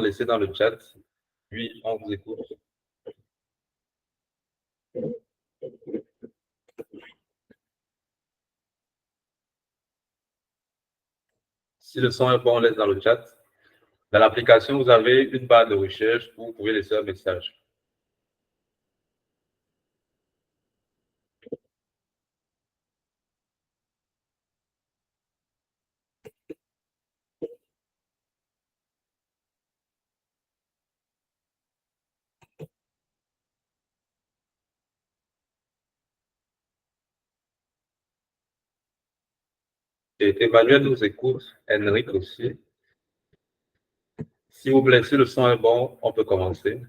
Laissez dans le chat, puis on vous écoute. Si le son est bon, on laisse dans le chat. Dans l'application, vous avez une barre de recherche où vous pouvez laisser un message. Et Emmanuel nous écoute, Henrik aussi. S'il vous plaît, si le son est bon, on peut commencer.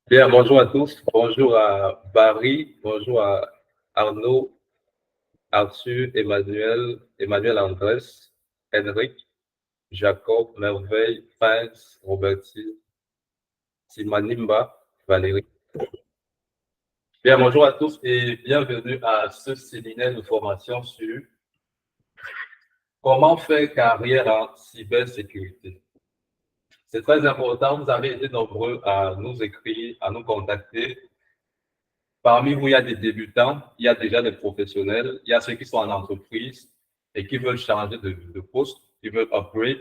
Bien, bonjour à tous. Bonjour à Barry, bonjour à Arnaud, Arthur, Emmanuel Andrés, Henrik, Jacob, Merveille, Prince, Roberti, Simanimba, Valérie. Bien, bonjour à tous et bienvenue à ce séminaire de formation sur comment faire carrière en cybersécurité. C'est très important, vous avez été nombreux à nous écrire, à nous contacter. Parmi vous, il y a des débutants, il y a déjà des professionnels, il y a ceux qui sont en entreprise et qui veulent changer de poste, qui veulent upgrade.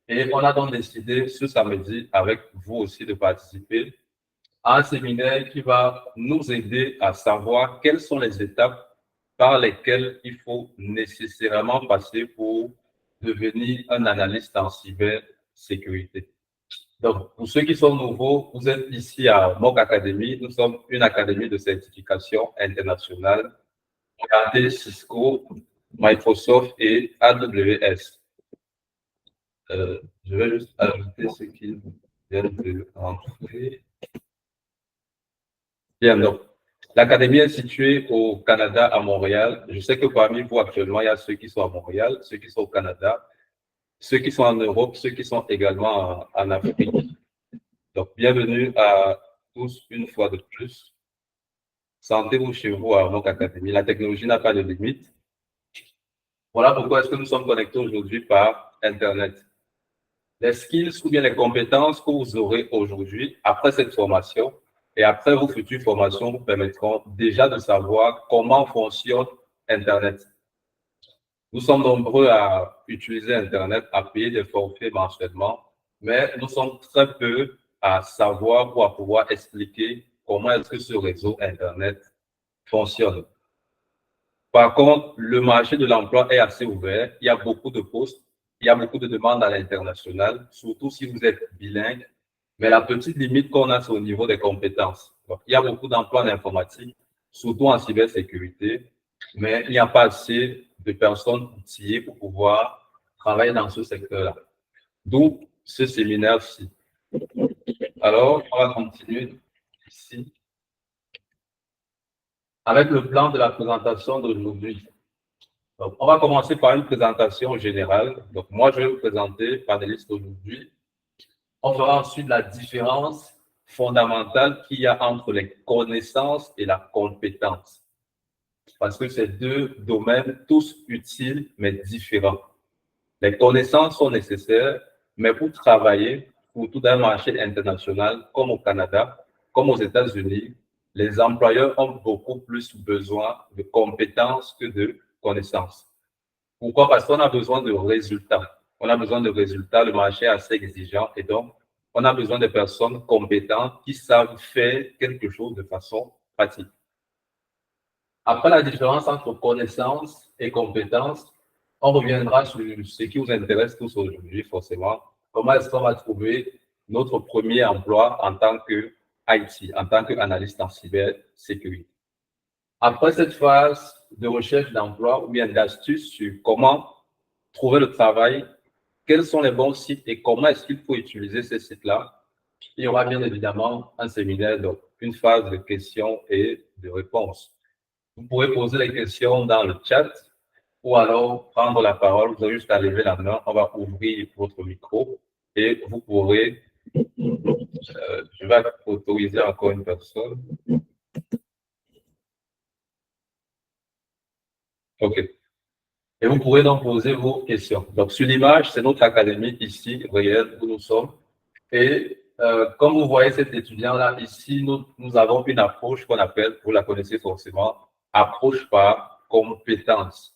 Et on a donc décidé ce samedi avec vous aussi de participer à un séminaire qui va nous aider à savoir quelles sont les étapes par lesquelles il faut nécessairement passer pour devenir un analyste en cybersécurité. Donc, pour ceux qui sont nouveaux, vous êtes ici à MOOC Academy. Nous sommes une académie de certification internationale orientée Cisco, Microsoft et AWS. Je vais juste ajouter ce qu'ils viennent de rentrer. Bien, donc, l'académie est située au Canada, à Montréal. Je sais que parmi vous, actuellement, il y a ceux qui sont à Montréal, ceux qui sont au Canada, ceux qui sont en Europe, ceux qui sont également en Afrique. Donc, bienvenue à tous une fois de plus. Sentez-vous chez vous à MOOC Academy. La technologie n'a pas de limite. Voilà pourquoi est-ce que nous sommes connectés aujourd'hui par Internet. Les skills ou bien les compétences que vous aurez aujourd'hui après cette formation et après vos futures formations vous permettront déjà de savoir comment fonctionne Internet. Nous sommes nombreux à utiliser Internet, à payer des forfaits mensuellement, mais nous sommes très peu à savoir ou à pouvoir expliquer comment est-ce que ce réseau Internet fonctionne. Par contre, le marché de l'emploi est assez ouvert. Il y a beaucoup de postes, il y a beaucoup de demandes à l'international, surtout si vous êtes bilingue. Mais la petite limite qu'on a, c'est au niveau des compétences. Donc, il y a beaucoup d'emplois en informatique, surtout en cybersécurité, mais il n'y a pas assez de personnes outillées pour pouvoir travailler dans ce secteur-là. D'où ce séminaire-ci. Alors, on va continuer ici avec le plan de la présentation d'aujourd'hui. Donc, on va commencer par une présentation générale. Donc, moi, je vais vous présenter, panéliste aujourd'hui. On fera ensuite la différence fondamentale qu'il y a entre les connaissances et la compétence. Parce que c'est deux domaines tous utiles, mais différents. Les connaissances sont nécessaires, mais pour travailler, surtout dans un marché international comme au Canada, comme aux États-Unis, les employeurs ont beaucoup plus besoin de compétences que de connaissances. Pourquoi? Parce qu'on a besoin de résultats. On a besoin de résultats, le marché est assez exigeant et donc on a besoin de personnes compétentes qui savent faire quelque chose de façon pratique. Après la différence entre connaissances et compétences, on reviendra sur ce qui vous intéresse tous aujourd'hui, forcément. Comment est-ce qu'on va trouver notre premier emploi en tant que IT, en tant qu'analyste en cybersécurité? Après cette phase de recherche d'emploi ou bien d'astuces sur comment trouver le travail, quels sont les bons sites et comment est-ce qu'il faut utiliser ces sites-là, il y aura bien évidemment un séminaire, donc une phase de questions et de réponses. Vous pourrez poser les questions dans le chat ou alors prendre la parole. Vous avez juste à lever la main, on va ouvrir votre micro et vous pourrez, je vais autoriser encore une personne. OK. Et vous pourrez donc poser vos questions. Donc, sur l'image, c'est notre académie ici, réelle, où nous sommes. Et comme vous voyez cet étudiant-là, ici, nous avons une approche qu'on appelle, vous la connaissez forcément, approche par compétence.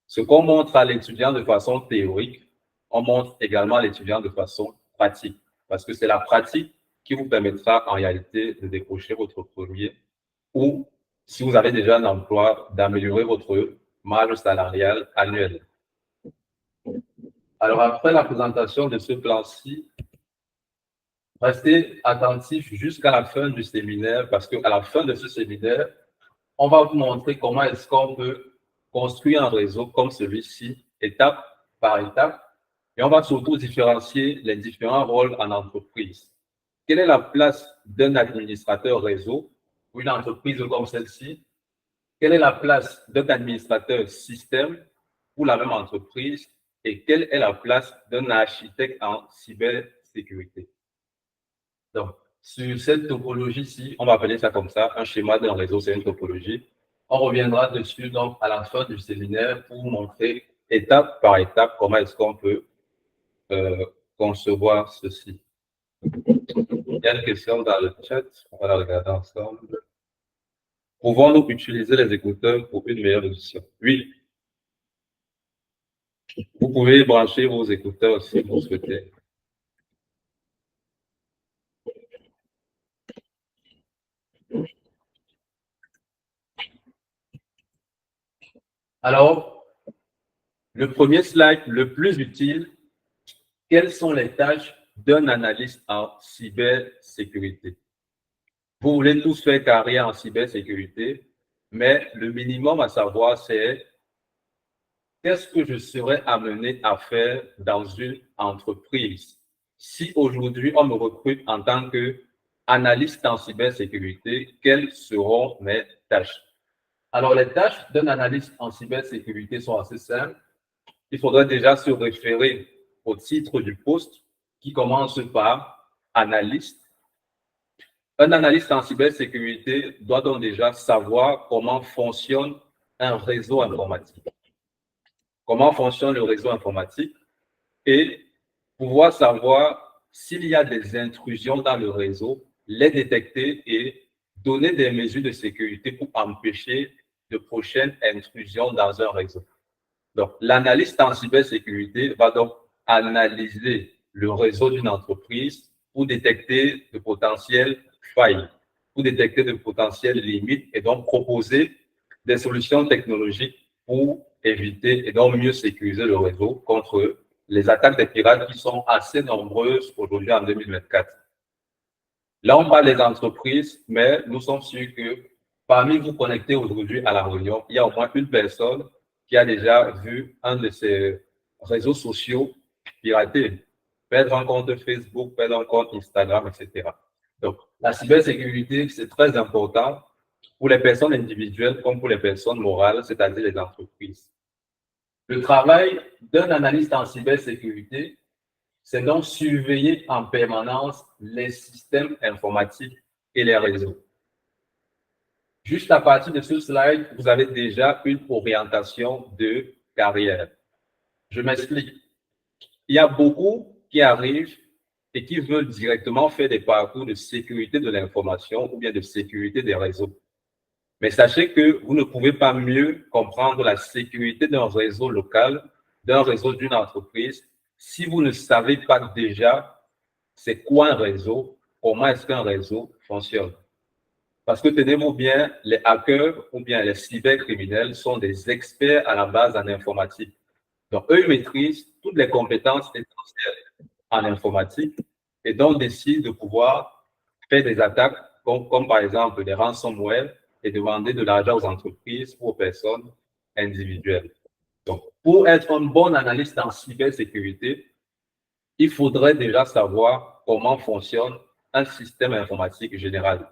Ce qu'on montre à l'étudiant de façon théorique, on montre également à l'étudiant de façon pratique. Parce que c'est la pratique qui vous permettra en réalité de décrocher votre premier ou, si vous avez déjà un emploi, d'améliorer votre marge salariale annuelle. Alors, après la présentation de ce plan-ci, restez attentifs jusqu'à la fin du séminaire parce qu'à la fin de ce séminaire, on va vous montrer comment est-ce qu'on peut construire un réseau comme celui-ci, étape par étape, et on va surtout différencier les différents rôles en entreprise. Quelle est la place d'un administrateur réseau pour une entreprise comme celle-ci? Quelle est la place d'un administrateur système pour la même entreprise? Et quelle est la place d'un architecte en cybersécurité? Donc, sur cette topologie-ci, on va appeler ça comme ça, un schéma d'un réseau, c'est une topologie. On reviendra dessus donc à la fin du séminaire pour vous montrer étape par étape comment est-ce qu'on peut concevoir ceci. Il y a une question dans le chat, on va la regarder ensemble. Pouvons-nous utiliser les écouteurs pour une meilleure audition? Oui. Vous pouvez brancher vos écouteurs si vous souhaitez. Alors, le premier slide, le plus utile, quelles sont les tâches d'un analyste en cybersécurité? Vous voulez tous faire carrière en cybersécurité, mais le minimum à savoir, c'est qu'est-ce que je serais amené à faire dans une entreprise? Si aujourd'hui, on me recrute en tant qu'analyste en cybersécurité, quelles seront mes tâches? Alors, les tâches d'un analyste en cybersécurité sont assez simples. Il faudrait déjà se référer au titre du poste qui commence par analyste. Un analyste en cybersécurité doit donc déjà savoir comment fonctionne un réseau informatique. Comment fonctionne le réseau informatique et pouvoir savoir s'il y a des intrusions dans le réseau, les détecter et donner des mesures de sécurité pour empêcher de prochaines intrusions dans un réseau. Donc, l'analyste en cybersécurité va donc analyser le réseau d'une entreprise pour détecter de potentielles failles, pour détecter de potentielles limites et donc proposer des solutions technologiques pour éviter et donc mieux sécuriser le réseau contre les attaques des pirates qui sont assez nombreuses aujourd'hui en 2024. Là, on parle des entreprises, mais nous sommes sûrs que parmi vous connectés aujourd'hui à la réunion, il y a au moins une personne qui a déjà vu un de ces réseaux sociaux piratés, perdre un compte Facebook, perdre un compte Instagram, etc. Donc, la cybersécurité, c'est très important pour les personnes individuelles comme pour les personnes morales, c'est-à-dire les entreprises. Le travail d'un analyste en cybersécurité, c'est donc surveiller en permanence les systèmes informatiques et les réseaux. Juste à partir de ce slide, vous avez déjà une orientation de carrière. Je m'explique. Il y a beaucoup qui arrivent et qui veulent directement faire des parcours de sécurité de l'information ou bien de sécurité des réseaux. Mais sachez que vous ne pouvez pas mieux comprendre la sécurité d'un réseau local, d'un réseau d'une entreprise, si vous ne savez pas déjà c'est quoi un réseau, comment est-ce qu'un réseau fonctionne. Parce que tenez-vous bien, les hackers ou bien les cybercriminels sont des experts à la base en informatique. Donc, eux, ils maîtrisent toutes les compétences essentielles en informatique et donc décident de pouvoir faire des attaques comme par exemple des ransomware et demander de l'argent aux entreprises ou aux personnes individuelles. Donc, pour être un bon analyste en cybersécurité, il faudrait déjà savoir comment fonctionne un système informatique général.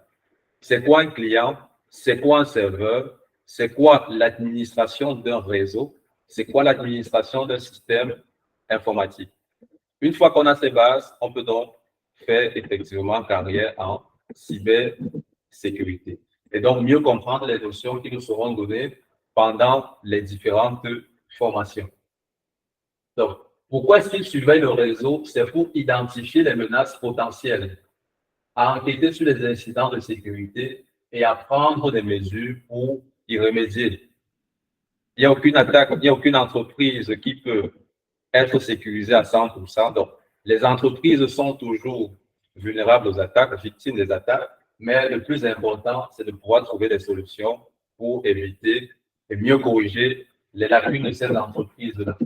C'est quoi un client? C'est quoi un serveur? C'est quoi l'administration d'un réseau? c'est quoi l'administration d'un système informatique. Une fois qu'on a ces bases, on peut donc faire effectivement carrière en cybersécurité. Et donc mieux comprendre les notions qui nous seront données pendant les différentes formations. Donc, pourquoi est-ce qu'il surveille le réseau? C'est pour identifier les menaces potentielles, à enquêter sur les incidents de sécurité et à prendre des mesures pour y remédier. Il n'y a aucune attaque, il n'y a aucune entreprise qui peut être sécurisée à 100%. Donc, les entreprises sont toujours vulnérables aux attaques, victimes des attaques, mais le plus important, c'est de pouvoir trouver des solutions pour éviter et mieux corriger les lacunes de ces entreprises-là.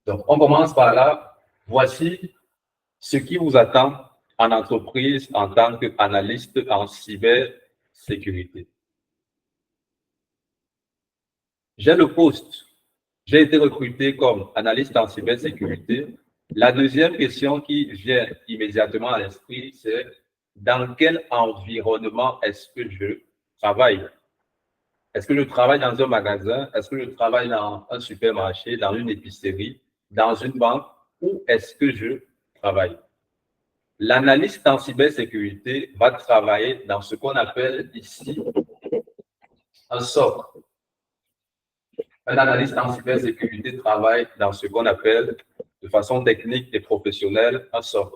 Donc, on commence par là. Voici ce qui vous attend en entreprise en tant qu'analyste en cybersécurité. J'ai le poste. J'ai été recruté comme analyste en cybersécurité. La deuxième question qui vient immédiatement à l'esprit, c'est dans quel environnement est-ce que je travaille? Est-ce que je travaille dans un magasin? Est-ce que je travaille dans un supermarché, dans une épicerie, dans une banque? Où est-ce que je travaille? L'analyste en cybersécurité va travailler dans ce qu'on appelle ici un SOC. Un analyste en cybersécurité travaille dans ce qu'on appelle de façon technique et professionnelle un SOC.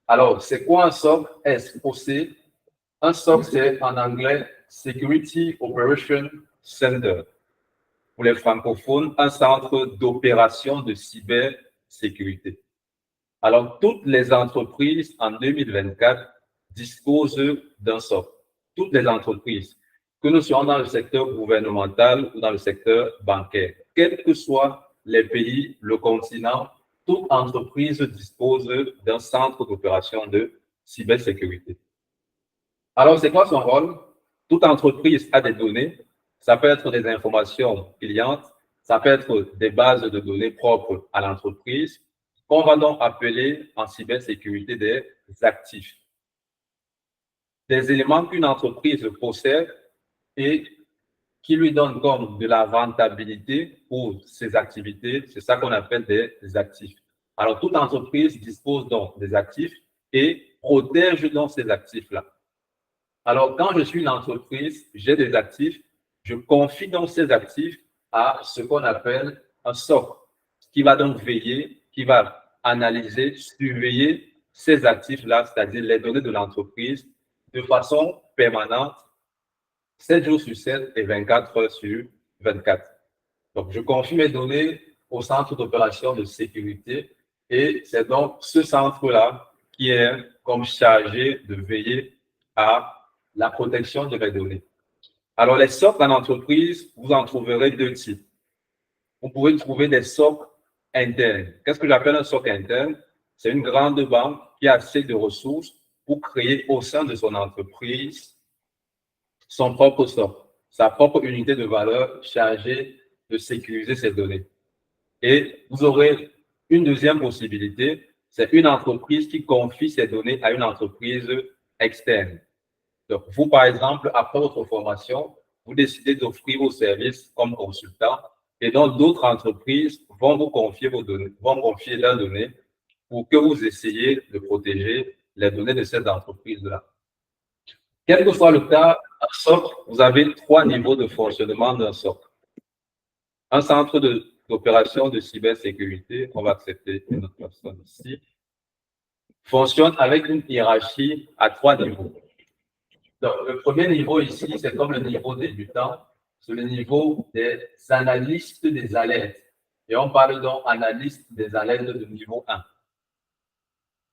Alors, c'est quoi un SOC? SOC. Un SOC, c'est en anglais Security Operation Center. Pour les francophones, un centre d'opération de cybersécurité. Alors, toutes les entreprises en 2024 disposent d'un SOC. Toutes les entreprises, que nous soyons dans le secteur gouvernemental ou dans le secteur bancaire, quels que soient les pays, le continent, toute entreprise dispose d'un centre d'opération de cybersécurité. Alors, c'est quoi son rôle? Toute entreprise a des données. Ça peut être des informations clientes, ça peut être des bases de données propres à l'entreprise, qu'on va donc appeler en cybersécurité des actifs. Des éléments qu'une entreprise possède et qui lui donnent comme de la rentabilité pour ses activités, c'est ça qu'on appelle des actifs. Alors, toute entreprise dispose donc des actifs et protège donc ces actifs-là. Alors, quand je suis une entreprise, j'ai des actifs, je confie donc ces actifs à ce qu'on appelle un SOC, qui va donc veiller, qui va analyser, surveiller ces actifs-là, c'est-à-dire les données de l'entreprise, de façon permanente, 7 jours sur 7 et 24 heures sur 24. Donc, je confie mes données au centre d'opération de sécurité et c'est donc ce centre-là qui est comme chargé de veiller à la protection de mes données. Alors, les SOC en entreprise, vous en trouverez deux types. Vous pouvez trouver des SOC internes. Qu'est-ce que j'appelle un SOC interne? C'est une grande banque qui a assez de ressources pour créer au sein de son entreprise son propre SOC, sa propre unité de valeur chargée de sécuriser ses données. Et vous aurez une deuxième possibilité, c'est une entreprise qui confie ses données à une entreprise externe. Donc, vous, par exemple, après votre formation, vous décidez d'offrir vos services comme consultant et donc d'autres entreprises vont vous confier vos données, vont confier leurs données pour que vous essayiez de protéger les données de ces entreprises-là. Quel que soit le cas, un SOC, vous avez trois niveaux de fonctionnement d'un SOC. Un centre d'opération de cybersécurité, on va accepter une autre personne ici, fonctionne avec une hiérarchie à trois niveaux. Donc, le premier niveau ici, c'est comme le niveau débutant, c'est le niveau des analystes des alertes. Et on parle donc analystes des alertes de niveau 1.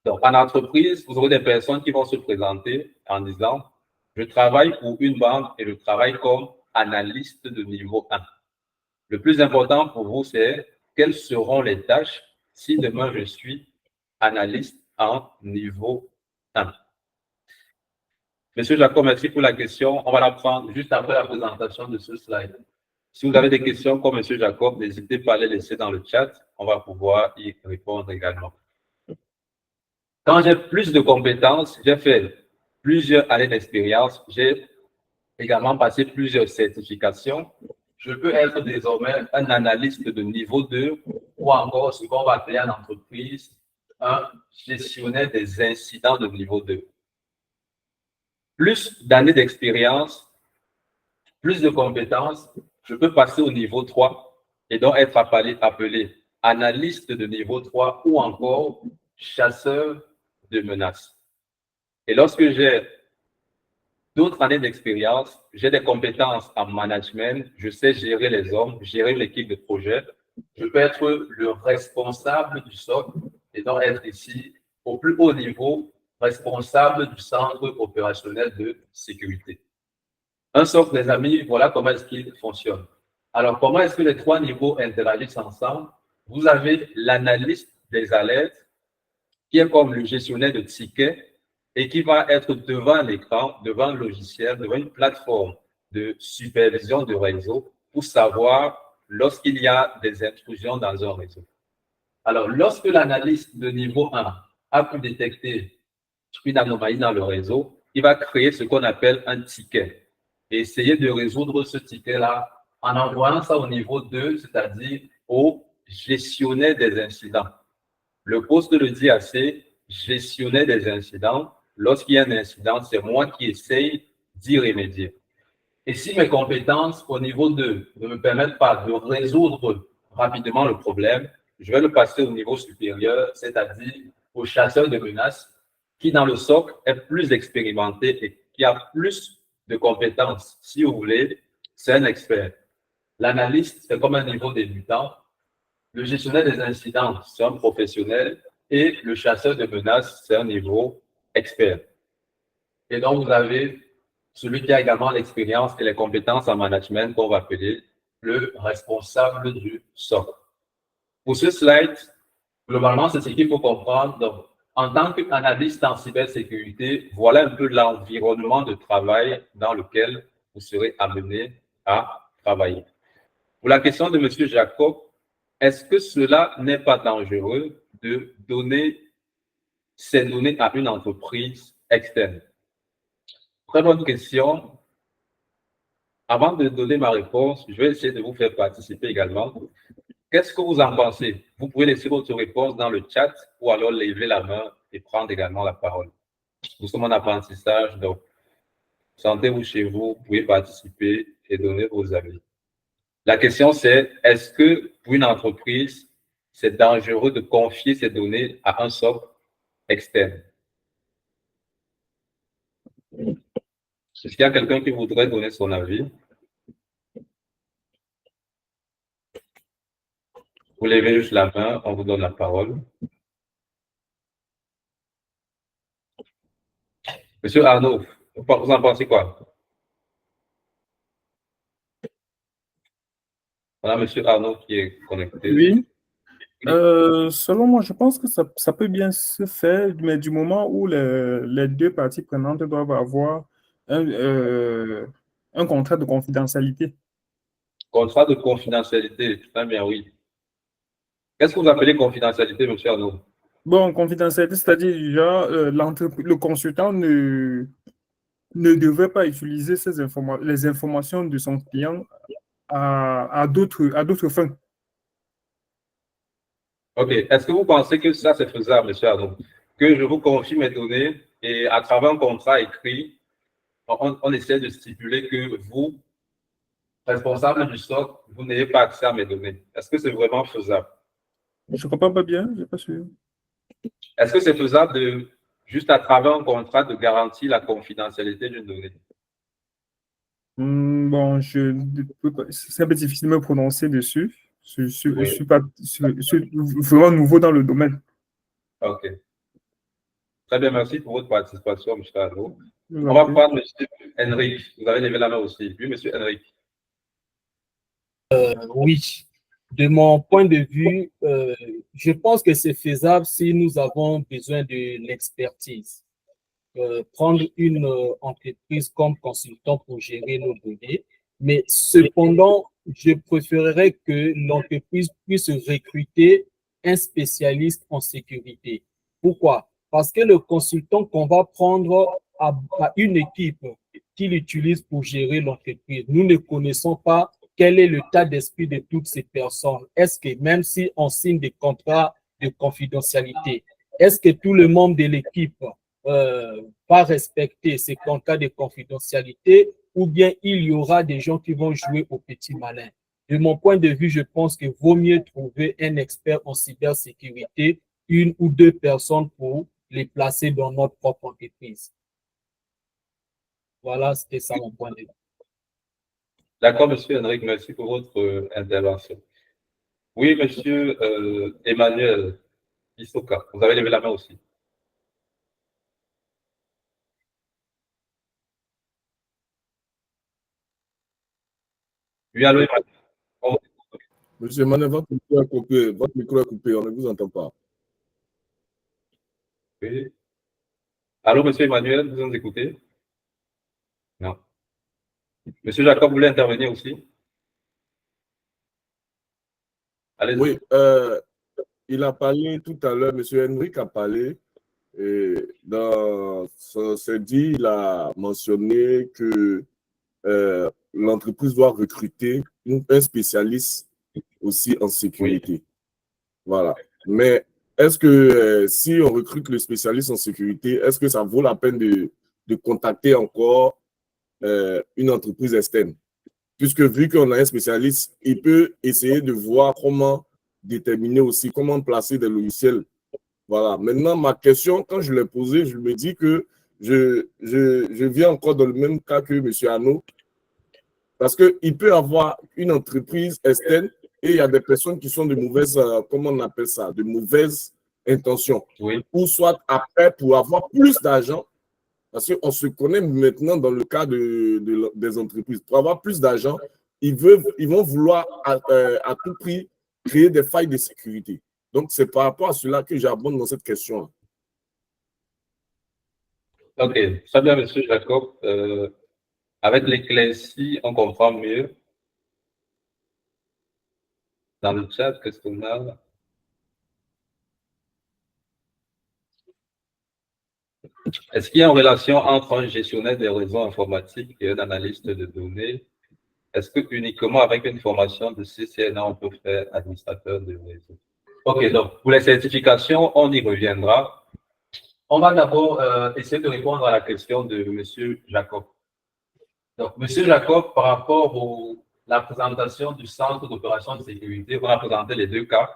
Donc, en entreprise, vous aurez des personnes qui vont se présenter en disant « Je travaille pour une banque et je travaille comme analyste de niveau 1. » Le plus important pour vous, c'est quelles seront les tâches si demain je suis analyste en niveau 1. Monsieur Jacob, merci pour la question. On va la prendre juste après la présentation de ce slide. Si vous avez des questions comme Monsieur Jacob, n'hésitez pas à les laisser dans le chat. On va pouvoir y répondre également. Quand j'ai plus de compétences, j'ai fait plusieurs années d'expérience, j'ai également passé plusieurs certifications je peux être désormais un analyste de niveau 2 ou encore ce qu'on va appeler en entreprise un gestionnaire des incidents de niveau 2. Plus d'années d'expérience, plus de compétences, je peux passer au niveau 3 et donc être appelé analyste de niveau 3 ou encore chasseur de menaces. Et lorsque j'ai d'autres années d'expérience, j'ai des compétences en management, je sais gérer les hommes, gérer l'équipe de projet, je peux être le responsable du SOC et donc être ici au plus haut niveau, responsable du centre opérationnel de sécurité. Un SOC, les amis, voilà comment est-ce qu'il fonctionne. Alors, comment est-ce que les trois niveaux interagissent ensemble? Vous avez l'analyste des alertes, qui est comme le gestionnaire de tickets et qui va être devant l'écran, devant le logiciel, devant une plateforme de supervision de réseau pour savoir lorsqu'il y a des intrusions dans un réseau. Alors, lorsque l'analyste de niveau 1 a pu détecter une anomalie dans le réseau, il va créer ce qu'on appelle un ticket et essayer de résoudre ce ticket-là en envoyant ça au niveau 2, c'est-à-dire au gestionnaire des incidents. Le poste le dit assez, gestionnaire des incidents. Lorsqu'il y a un incident, c'est moi qui essaye d'y remédier. Et si mes compétences au niveau 2 ne me permettent pas de résoudre rapidement le problème, je vais le passer au niveau supérieur, c'est-à-dire au chasseur de menaces, qui dans le SOC est plus expérimenté et qui a plus de compétences. Si vous voulez, c'est un expert. L'analyste, c'est comme un niveau débutant. Le gestionnaire des incidents, c'est un professionnel. Et le chasseur de menaces, c'est un niveau expert. Et donc, vous avez celui qui a également l'expérience et les compétences en management qu'on va appeler le responsable du SOC. Pour ce slide, globalement, c'est ce qu'il faut comprendre. Donc, en tant qu'analyste en cybersécurité, voilà un peu l'environnement de travail dans lequel vous serez amené à travailler. Pour la question de M. Jacob, est-ce que cela n'est pas dangereux de donner ces données à une entreprise externe? Très bonne question. Avant de donner ma réponse, je vais essayer de vous faire participer également. Qu'est-ce que vous en pensez? Vous pouvez laisser votre réponse dans le chat ou alors lever la main et prendre également la parole. Nous sommes en apprentissage, donc sentez-vous chez vous, vous pouvez participer et donner vos avis. La question c'est, est-ce que pour une entreprise, c'est dangereux de confier ces données à un SOC externe? Est-ce qu'il y a quelqu'un qui voudrait donner son avis? Vous levez juste la main, on vous donne la parole. Monsieur Arnaud, vous en pensez quoi? Voilà, monsieur Arnaud qui est connecté. Oui. Selon moi, je pense que ça peut bien se faire, mais du moment où les deux parties prenantes doivent avoir un contrat de confidentialité. Contrat de confidentialité, très bien, oui. Qu'est-ce que vous appelez confidentialité, monsieur Arnaud? Bon, confidentialité, c'est-à-dire, genre, le consultant ne devrait pas utiliser les informations de son client à d'autres fins. OK. Est-ce que vous pensez que ça, c'est faisable, monsieur Arnaud? Que je vous confie mes données et à travers un contrat écrit, on essaie de stipuler que vous, responsable du SOC, vous n'ayez pas accès à mes données. Est-ce que c'est vraiment faisable? Je ne comprends pas bien, je n'ai pas su. Est-ce que c'est faisable de, juste à travers un contrat, de garantir la confidentialité d'une donnée? Bon, c'est un peu difficile de me prononcer dessus. Je suis vraiment nouveau dans le domaine. OK. Très bien, merci pour votre participation, M. Arnaud. On va Okay. prendre M. Henrik. Vous avez levé la main aussi. Oui, M. Henrik. Oui, de mon point de vue, je pense que c'est faisable si nous avons besoin de l'expertise. Prendre une entreprise comme consultant pour gérer nos données, mais cependant, je préférerais que l'entreprise puisse recruter un spécialiste en sécurité. Pourquoi? Parce que le consultant qu'on va prendre à une équipe qu'il utilise pour gérer l'entreprise, nous ne connaissons pas quel est l'état d'esprit de toutes ces personnes? Est-ce que même si on signe des contrats de confidentialité, est-ce que tout le monde de l'équipe va respecter ces contrats de confidentialité ou bien il y aura des gens qui vont jouer au petit malin? De mon point de vue, je pense qu'il vaut mieux trouver un expert en cybersécurité, une ou deux personnes pour les placer dans notre propre entreprise. Voilà, c'était ça mon point de vue. D'accord, monsieur Henrik, merci pour votre intervention. Oui, monsieur Emmanuel Isoka, vous avez levé la main aussi. Oui, allô, Emmanuel. Monsieur Emmanuel, votre micro est coupé. Votre micro est coupé, on ne vous entend pas. Oui. Allô, monsieur Emmanuel, vous nous écoutez? Non. Monsieur Jacob, vous voulez intervenir aussi? Allez-y. Oui, il a parlé tout à l'heure, monsieur Henrik a parlé, et dans son dit, il a mentionné que l'entreprise doit recruter un spécialiste aussi en sécurité. Oui. Voilà. Mais est-ce que si on recrute le spécialiste en sécurité, est-ce que ça vaut la peine de contacter encore une entreprise externe? Puisque vu qu'on a un spécialiste, il peut essayer de voir comment déterminer aussi, comment placer des logiciels. Voilà. Maintenant, ma question, quand je l'ai posée, je me dis que je viens encore dans le même cas que M. Arnaud, parce qu'il peut y avoir une entreprise externe et il y a des personnes qui sont de mauvaises, comment on appelle ça, de mauvaises intentions. Oui. Ou soit après, pour avoir plus d'argent, parce qu'on se connaît maintenant dans le cas des entreprises. Pour avoir plus d'argent, ils vont vouloir à tout prix créer des failles de sécurité. Donc, c'est par rapport à cela que j'abonde dans cette question. Ok, très bien, monsieur Jacob. Avec l'éclaircie, on comprend mieux. Dans le chat, qu'est-ce qu'on a? Est-ce qu'il y a une relation entre un gestionnaire des réseaux informatiques et un analyste de données? Est-ce que uniquement avec une formation de CCNA, on peut faire administrateur de réseau? Ok, donc pour les certifications, on y reviendra. On va d'abord essayer de répondre à la question de monsieur Jacob. Donc, monsieur Jacob, par rapport à la présentation du centre d'opération de sécurité, on a présenté les deux cas.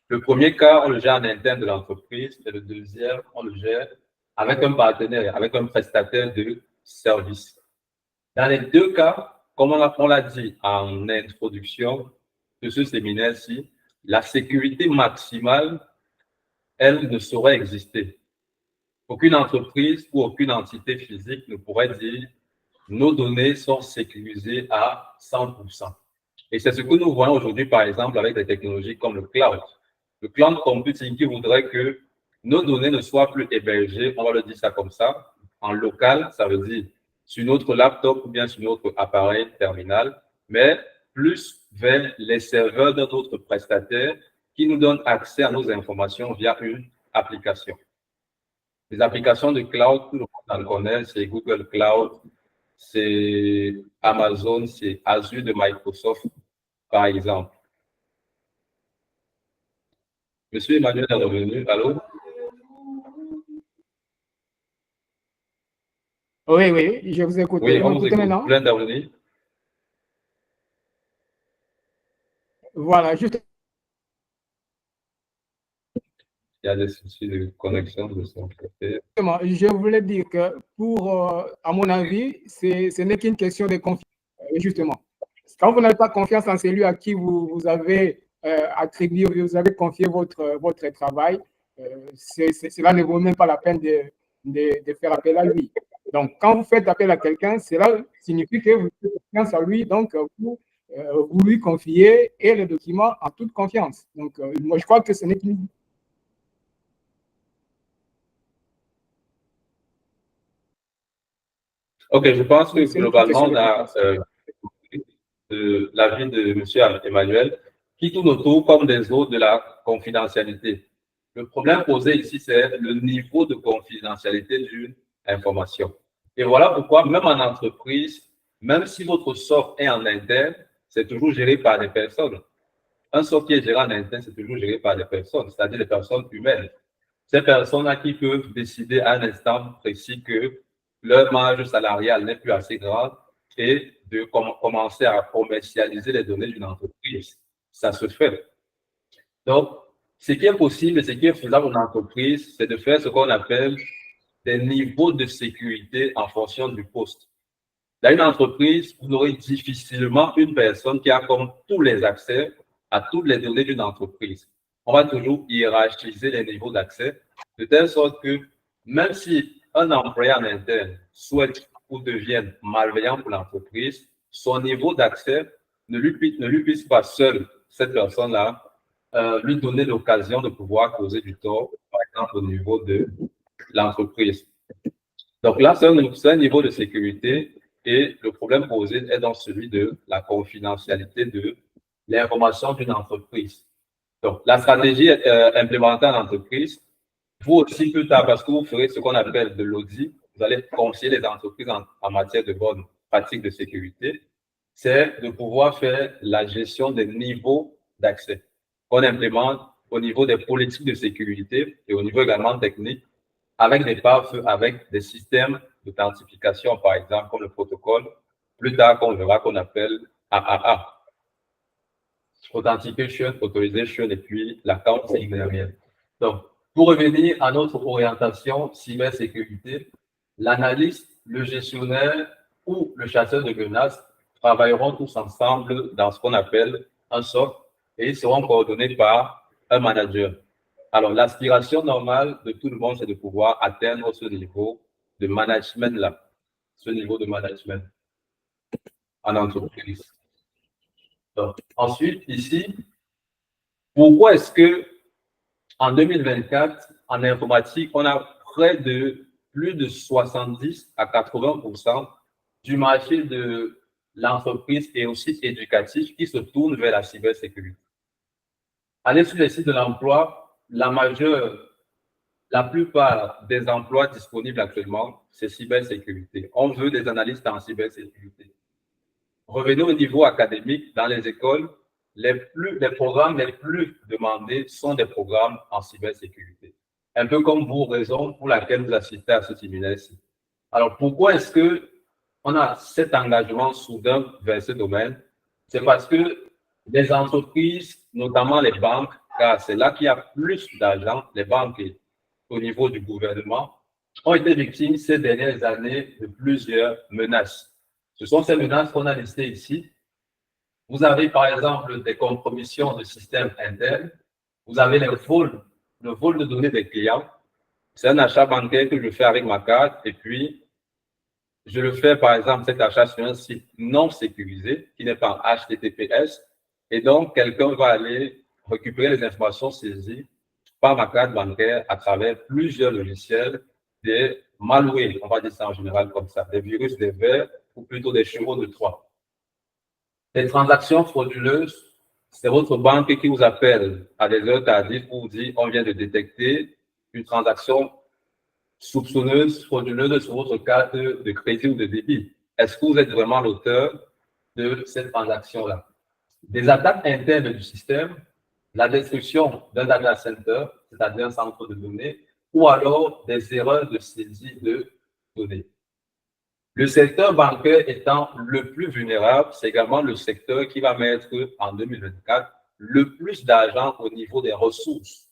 Le premier cas, on le gère en interne de l'entreprise et le deuxième, on le gère avec un partenaire, avec un prestataire de service. Dans les deux cas, comme on l'a dit en introduction de ce séminaire-ci, la sécurité maximale, elle ne saurait exister. Aucune entreprise ou aucune entité physique ne pourrait dire nos données sont sécurisées à 100%. Et c'est ce que nous voyons aujourd'hui, par exemple, avec des technologies comme le cloud. Le cloud computing qui voudrait que nos données ne soient plus hébergées, on va le dire ça comme ça, en local, ça veut dire sur notre laptop ou bien sur notre appareil terminal, mais plus vers les serveurs de notre prestataire qui nous donnent accès à nos informations via une application. Les applications de cloud, tout le monde en connaît, c'est Google Cloud, c'est Amazon, c'est Azure de Microsoft, par exemple. Monsieur Emmanuel est revenu. Allô? Oui, oui, je vous écoute. Oui, on vous écoute. Maintenant? Vous voulez intervenir? Voilà, juste. Il y a des soucis de connexion de son côté. Je voulais dire que à mon avis, ce n'est qu'une question de confiance, justement. Quand vous n'avez pas confiance en celui à qui vous avez attribué, vous avez confié votre travail, cela ne vaut même pas la peine de faire appel à lui. Donc, quand vous faites appel à quelqu'un, cela signifie que vous faites confiance à lui, donc vous lui confiez et le document en toute confiance. Donc, moi, je crois que ce n'est qu'une... Ok, je pense que globalement, on a l'avis de M. Emmanuel qui tourne autour, comme des autres, de la confidentialité. Le problème posé ici, c'est le niveau de confidentialité d'une information. Et voilà pourquoi, même en entreprise, même si votre soft est en interne, c'est toujours géré par des personnes. Un SOC qui est géré en interne, c'est toujours géré par des personnes, c'est-à-dire des personnes humaines. Ces personnes-là qui peuvent décider à un instant précis que leur marge salariale n'est plus assez grande et de commencer à commercialiser les données d'une entreprise. Ça se fait. Donc, ce qui est possible et ce qui est faisable en entreprise, c'est de faire ce qu'on appelle des niveaux de sécurité en fonction du poste. Dans une entreprise, vous aurez difficilement une personne qui a comme tous les accès à toutes les données d'une entreprise. On va toujours hiérarchiser les niveaux d'accès de telle sorte que même si un employé en interne souhaite ou devienne malveillant pour l'entreprise, son niveau d'accès ne lui puisse pas seul, cette personne-là, lui donner l'occasion de pouvoir causer du tort, par exemple au niveau de l'entreprise. Donc là, c'est un niveau de sécurité et le problème posé est dans celui de la confidentialité de l'information d'une entreprise. Donc, la stratégie implémentée en entreprise, vous aussi plus tard, parce que vous ferez ce qu'on appelle de l'audit, vous allez conseiller les entreprises en matière de bonnes pratiques de sécurité, c'est de pouvoir faire la gestion des niveaux d'accès qu'on implémente au niveau des politiques de sécurité et au niveau également technique, avec des pare-feux, avec des systèmes d'authentification, par exemple, comme le protocole, plus tard qu'on verra qu'on appelle AAA. Authentication, Authorization et puis l'account signerial. Donc, pour revenir à notre orientation cybersécurité, l'analyste, le gestionnaire ou le chasseur de menaces travailleront tous ensemble dans ce qu'on appelle un SOC et ils seront coordonnés par un manager. Alors, l'aspiration normale de tout le monde, c'est de pouvoir atteindre ce niveau de management-là, ce niveau de management en entreprise. Donc, ensuite, ici, pourquoi est-ce que en 2024, en informatique, on a près de plus de 70 à 80% du marché de l'entreprise et aussi éducatif qui se tourne vers la cybersécurité. Allez sur les sites de l'emploi, la plupart des emplois disponibles actuellement, c'est cybersécurité. On veut des analystes en cybersécurité. Revenez au niveau académique, dans les écoles, les programmes les plus demandés sont des programmes en cybersécurité. Un peu comme vous, raison pour laquelle vous assistez à ce séminaire-ci. Alors, pourquoi est-ce qu'on a cet engagement soudain vers ce domaine? C'est parce que les entreprises, notamment les banques, car c'est là qu'il y a plus d'argent, les banques au niveau du gouvernement, ont été victimes ces dernières années de plusieurs menaces. Ce sont ces menaces qu'on a listées ici. Vous avez par exemple des compromissions de systèmes internes. Vous avez le vol de données des clients. C'est un achat bancaire que je fais avec ma carte et puis je le fais par exemple cet achat sur un site non sécurisé qui n'est pas HTTPS et donc quelqu'un va aller récupérer les informations saisies par ma carte bancaire à travers plusieurs logiciels, des malwares, on va dire ça en général comme ça, des virus, des vers ou plutôt des chevaux de Troie. Les transactions frauduleuses, c'est votre banque qui vous appelle à des heures tardives pour vous dire on vient de détecter une transaction soupçonneuse, frauduleuse sur votre carte de crédit ou de débit. Est-ce que vous êtes vraiment l'auteur de cette transaction-là? Des attaques internes du système, la destruction d'un data center, c'est-à-dire un centre de données, ou alors des erreurs de saisie de données. Le secteur bancaire étant le plus vulnérable, c'est également le secteur qui va mettre en 2024 le plus d'argent au niveau des ressources,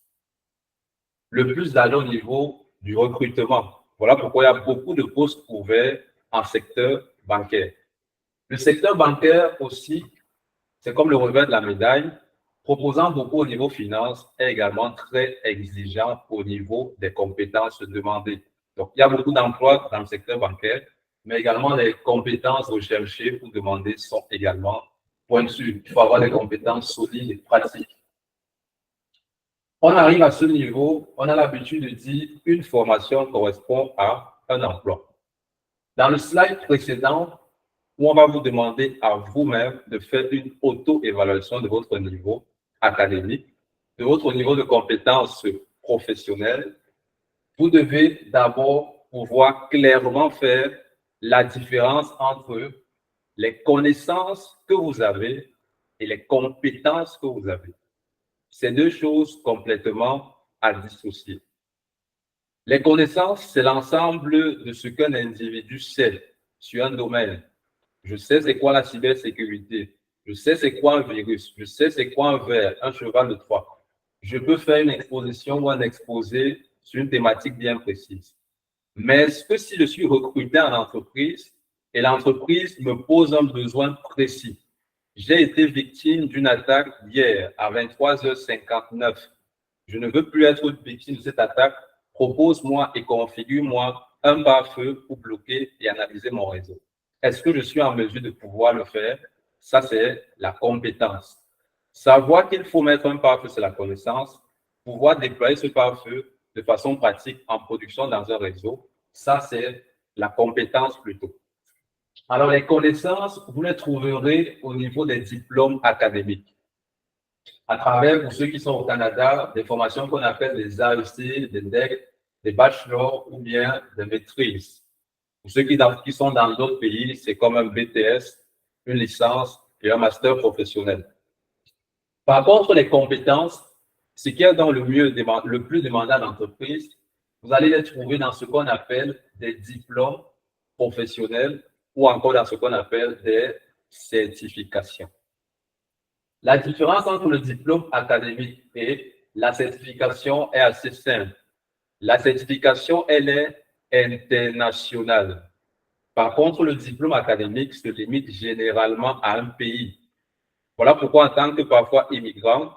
le plus d'argent au niveau du recrutement. Voilà pourquoi il y a beaucoup de postes ouverts en secteur bancaire. Le secteur bancaire aussi, c'est comme le revers de la médaille, proposant beaucoup au niveau finance, est également très exigeant au niveau des compétences demandées. Donc, il y a beaucoup d'emplois dans le secteur bancaire, mais également les compétences recherchées ou demandées sont également pointues. Il faut avoir des compétences solides et pratiques. On arrive à ce niveau, on a l'habitude de dire une formation correspond à un emploi. Dans le slide précédent, où on va vous demander à vous-même de faire une auto-évaluation de votre niveau académique, de votre niveau de compétences professionnelles, vous devez d'abord pouvoir clairement faire la différence entre les connaissances que vous avez et les compétences que vous avez. C'est deux choses complètement à dissocier. Les connaissances, c'est l'ensemble de ce qu'un individu sait sur un domaine. Je sais c'est quoi la cybersécurité. Je sais c'est quoi un virus. Je sais c'est quoi un ver, un cheval de Troie. Je peux faire une exposition ou un exposé sur une thématique bien précise. Mais est-ce que si je suis recruté en entreprise et l'entreprise me pose un besoin précis, j'ai été victime d'une attaque hier à 23h59. Je ne veux plus être victime de cette attaque. Propose-moi et configure-moi un pare-feu pour bloquer et analyser mon réseau. Est-ce que je suis en mesure de pouvoir le faire? Ça, c'est la compétence. Savoir qu'il faut mettre un pare-feu, c'est la connaissance. Pouvoir déployer ce pare-feu de façon pratique en production dans un réseau, ça, c'est la compétence plutôt. Alors, les connaissances, vous les trouverez au niveau des diplômes académiques. À travers, pour ceux qui sont au Canada, des formations qu'on appelle des AEC, des DEC, des bachelors ou bien des maîtrises. Pour ceux qui sont dans d'autres pays, c'est comme un BTS, une licence et un master professionnel. Par contre, les compétences, ce qui est dans le plus demandé à l'entreprise, vous allez les trouver dans ce qu'on appelle des diplômes professionnels ou encore dans ce qu'on appelle des certifications. La différence entre le diplôme académique et la certification est assez simple. La certification, elle est internationale. Par contre, le diplôme académique se limite généralement à un pays. Voilà pourquoi, en tant que parfois immigrant,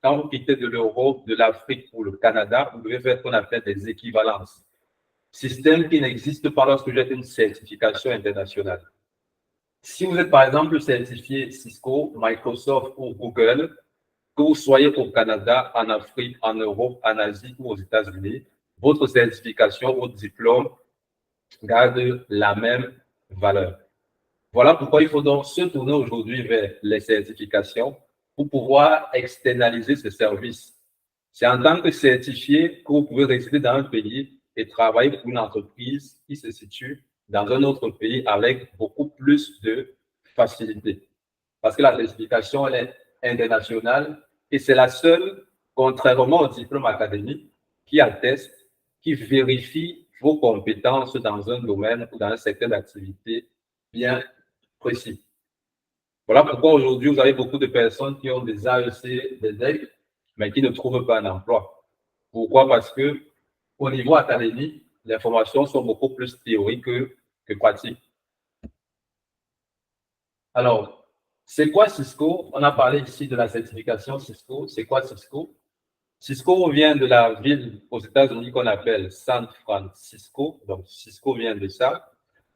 quand vous quittez de l'Europe, de l'Afrique ou le Canada, vous devez faire ce qu'on appelle des équivalences. Système qui n'existe pas lorsque vous êtes une certification internationale. Si vous êtes par exemple certifié Cisco, Microsoft ou Google, que vous soyez au Canada, en Afrique, en Europe, en Asie ou aux États-Unis, votre certification, votre diplôme garde la même valeur. Voilà pourquoi il faut donc se tourner aujourd'hui vers les certifications pour pouvoir externaliser ces services. C'est en tant que certifié que vous pouvez résider dans un pays et travailler pour une entreprise qui se situe dans un autre pays avec beaucoup plus de facilité. Parce que la certification, elle est internationale et c'est la seule, contrairement au diplôme académique, qui atteste, qui vérifie vos compétences dans un domaine ou dans un secteur d'activité bien précis. Voilà pourquoi aujourd'hui, vous avez beaucoup de personnes qui ont des AEC, des DEC, mais qui ne trouvent pas un emploi. Pourquoi? Parce que au niveau académique, les formations sont beaucoup plus théoriques que pratiques. Alors, c'est quoi Cisco? On a parlé ici de la certification Cisco. C'est quoi Cisco? Cisco vient de la ville aux États-Unis qu'on appelle San Francisco. Donc, Cisco vient de ça.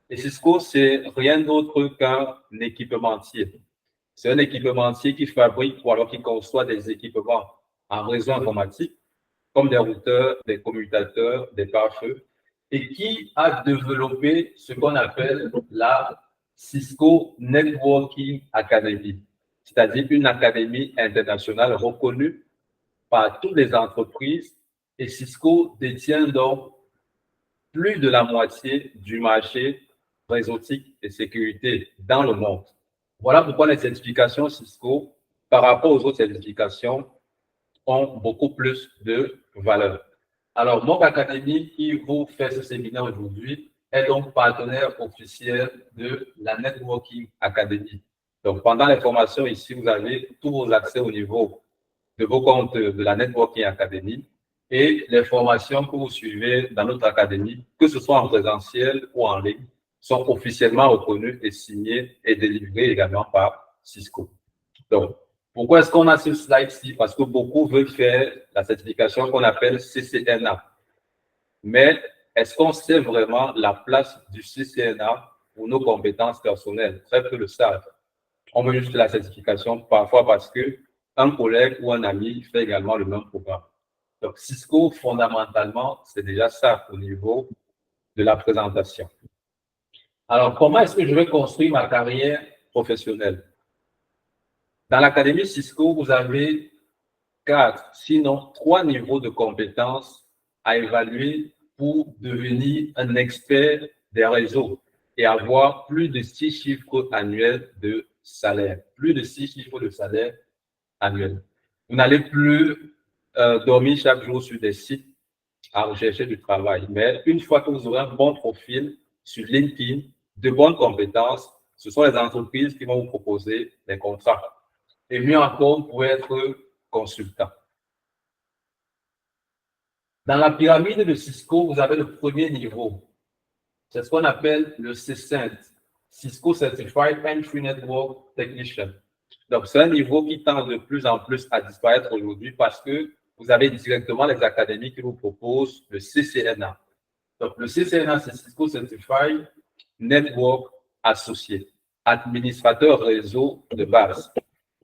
Et Cisco, c'est rien d'autre qu'un équipementier. C'est un équipementier qui fabrique ou alors qui conçoit des équipements en réseau informatique, comme des routeurs, des commutateurs, des pare-feux, et qui a développé ce qu'on appelle la Cisco Networking Academy, c'est-à-dire une académie internationale reconnue par toutes les entreprises. Et Cisco détient donc plus de la moitié du marché réseautique et sécurité dans le monde. Voilà pourquoi les certifications Cisco, par rapport aux autres certifications, ont beaucoup plus de valeur. Alors, MOOC Academy, qui vous fait ce séminaire aujourd'hui, est donc partenaire officiel de la Networking Academy. Donc, pendant les formations ici, vous avez tous vos accès au niveau de vos comptes de la Networking Academy et les formations que vous suivez dans notre académie, que ce soit en présentiel ou en ligne, sont officiellement reconnues et signées et délivrées également par Cisco. Donc, pourquoi est-ce qu'on a ce slide-ci? Parce que beaucoup veulent faire la certification qu'on appelle CCNA. Mais est-ce qu'on sait vraiment la place du CCNA pour nos compétences personnelles? Très peu le savent. On veut juste la certification parfois parce qu'un collègue ou un ami fait également le même programme. Donc, Cisco, fondamentalement, c'est déjà ça au niveau de la présentation. Alors, comment est-ce que je vais construire ma carrière professionnelle? Dans l'Académie Cisco, vous avez 4, sinon 3 niveaux de compétences à évaluer pour devenir un expert des réseaux et avoir plus de 6 chiffres annuels de salaire. Plus de 6 chiffres de salaire annuels. Vous n'allez plus dormir chaque jour sur des sites à rechercher du travail. Mais une fois que vous aurez un bon profil sur LinkedIn, de bonnes compétences, ce sont les entreprises qui vont vous proposer des contrats. Et mieux encore, vous pouvez être consultant. Dans la pyramide de Cisco, vous avez le premier niveau. C'est ce qu'on appelle le CCENT, Cisco Certified Entry Network Technician. Donc, c'est un niveau qui tend de plus en plus à disparaître aujourd'hui parce que vous avez directement les académies qui vous proposent le CCNA. Donc, le CCNA, c'est Cisco Certified Network Associate, administrateur réseau de base.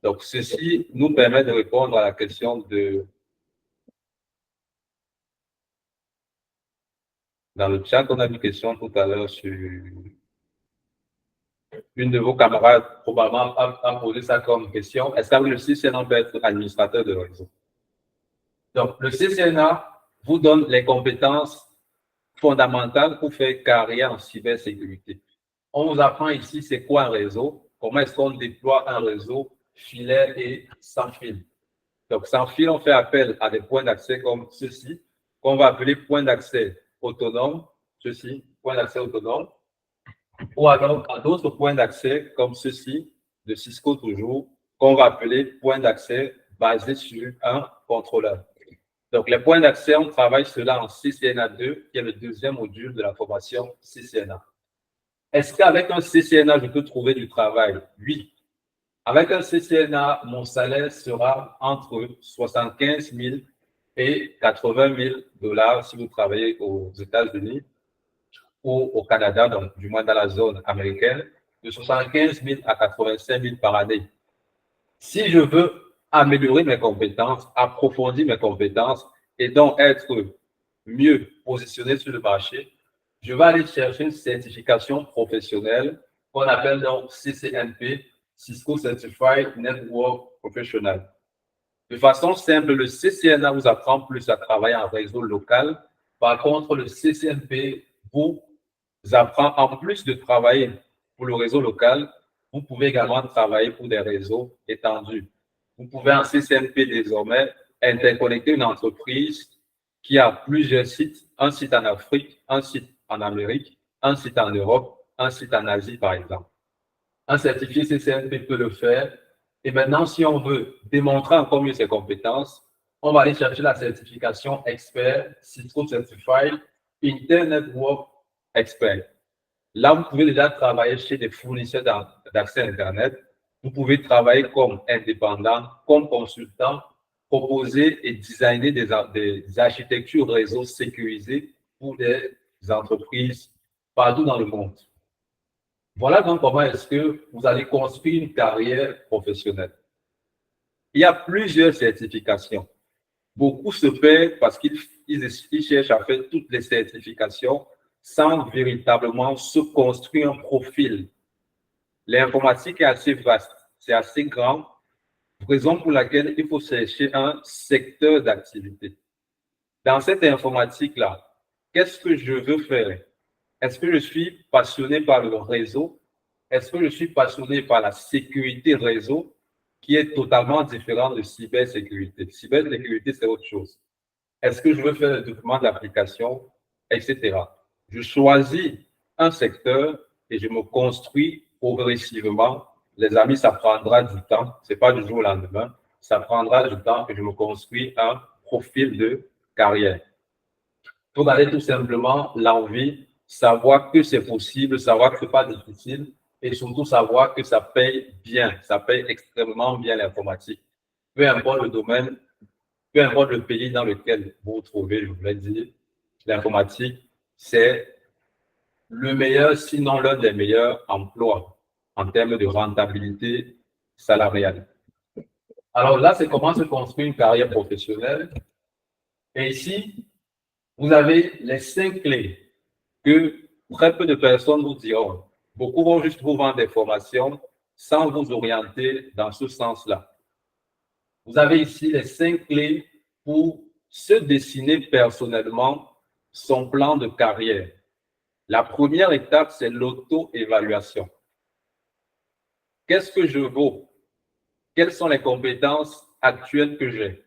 Donc, ceci nous permet de répondre à la question de... Dans le chat, on a une question tout à l'heure sur... Une de vos camarades, probablement, a posé ça comme question. Est-ce que le CCNA peut être administrateur de réseau? Donc, le CCNA vous donne les compétences fondamentales pour faire carrière en cybersécurité. On vous apprend ici c'est quoi un réseau, comment est-ce qu'on déploie un réseau filaire et sans fil. Donc, sans fil, on fait appel à des points d'accès comme ceci, qu'on va appeler points d'accès autonomes, ceci, point d'accès autonome, ou alors à d'autres points d'accès comme ceci, de Cisco toujours, qu'on va appeler points d'accès basés sur un contrôleur. Donc, les points d'accès, on travaille cela en CCNA 2, qui est le deuxième module de la formation CCNA. Est-ce qu'avec un CCNA, je peux trouver du travail? Oui. Avec un CCNA, mon salaire sera entre 75 000 et 80 000 $ si vous travaillez aux États-Unis ou au Canada, donc du moins dans la zone américaine, de 75 000 à 85 000 par année. Si je veux améliorer mes compétences, approfondir mes compétences et donc être mieux positionné sur le marché, je vais aller chercher une certification professionnelle qu'on appelle donc CCNP, Cisco Certified Network Professional. De façon simple, le CCNA vous apprend plus à travailler en réseau local. Par contre, le CCNP vous apprend, en plus de travailler pour le réseau local, vous pouvez également travailler pour des réseaux étendus. Vous pouvez en CCNP désormais interconnecter une entreprise qui a plusieurs sites, un site en Afrique, un site en Amérique, un site en Europe, un site en Asie, par exemple. Un certifié CCNP peut le faire. Et maintenant, si on veut démontrer encore mieux ses compétences, on va aller chercher la certification expert, Cisco Certified Internet Network Expert. Là, vous pouvez déjà travailler chez des fournisseurs d'accès Internet. Vous pouvez travailler comme indépendant, comme consultant, proposer et designer des architectures réseau sécurisées pour des entreprises partout dans le monde. Voilà donc comment est-ce que vous allez construire une carrière professionnelle. Il y a plusieurs certifications. Beaucoup se perdent parce qu'ils cherchent à faire toutes les certifications sans véritablement se construire un profil. L'informatique est assez vaste, c'est assez grand, raison pour laquelle il faut chercher un secteur d'activité. Dans cette informatique-là, qu'est-ce que je veux faire? Est-ce que je suis passionné par le réseau? Est-ce que je suis passionné par la sécurité réseau, qui est totalement différent de cybersécurité? Cybersécurité, c'est autre chose. Est-ce que je veux faire le développement d'applications, etc. Je choisis un secteur et je me construis progressivement. Les amis, ça prendra du temps. Ce n'est pas du jour au lendemain. Ça prendra du temps et je me construis un profil de carrière. Pour garder tout simplement l'envie, savoir que c'est possible, savoir que ce n'est pas difficile et surtout savoir que ça paye bien, ça paye extrêmement bien l'informatique. Peu importe le domaine, peu importe le pays dans lequel vous vous trouvez, je voulais dire, l'informatique, c'est le meilleur, sinon l'un des meilleurs emplois en termes de rentabilité salariale. Alors là, c'est comment se construire une carrière professionnelle. Et ici, vous avez les 5 clés que très peu de personnes vous diront. Beaucoup vont juste vous vendre des formations sans vous orienter dans ce sens-là. Vous avez ici les 5 clés pour se dessiner personnellement son plan de carrière. La première étape, c'est l'auto-évaluation. Qu'est-ce que je vaux? Quelles sont les compétences actuelles que j'ai?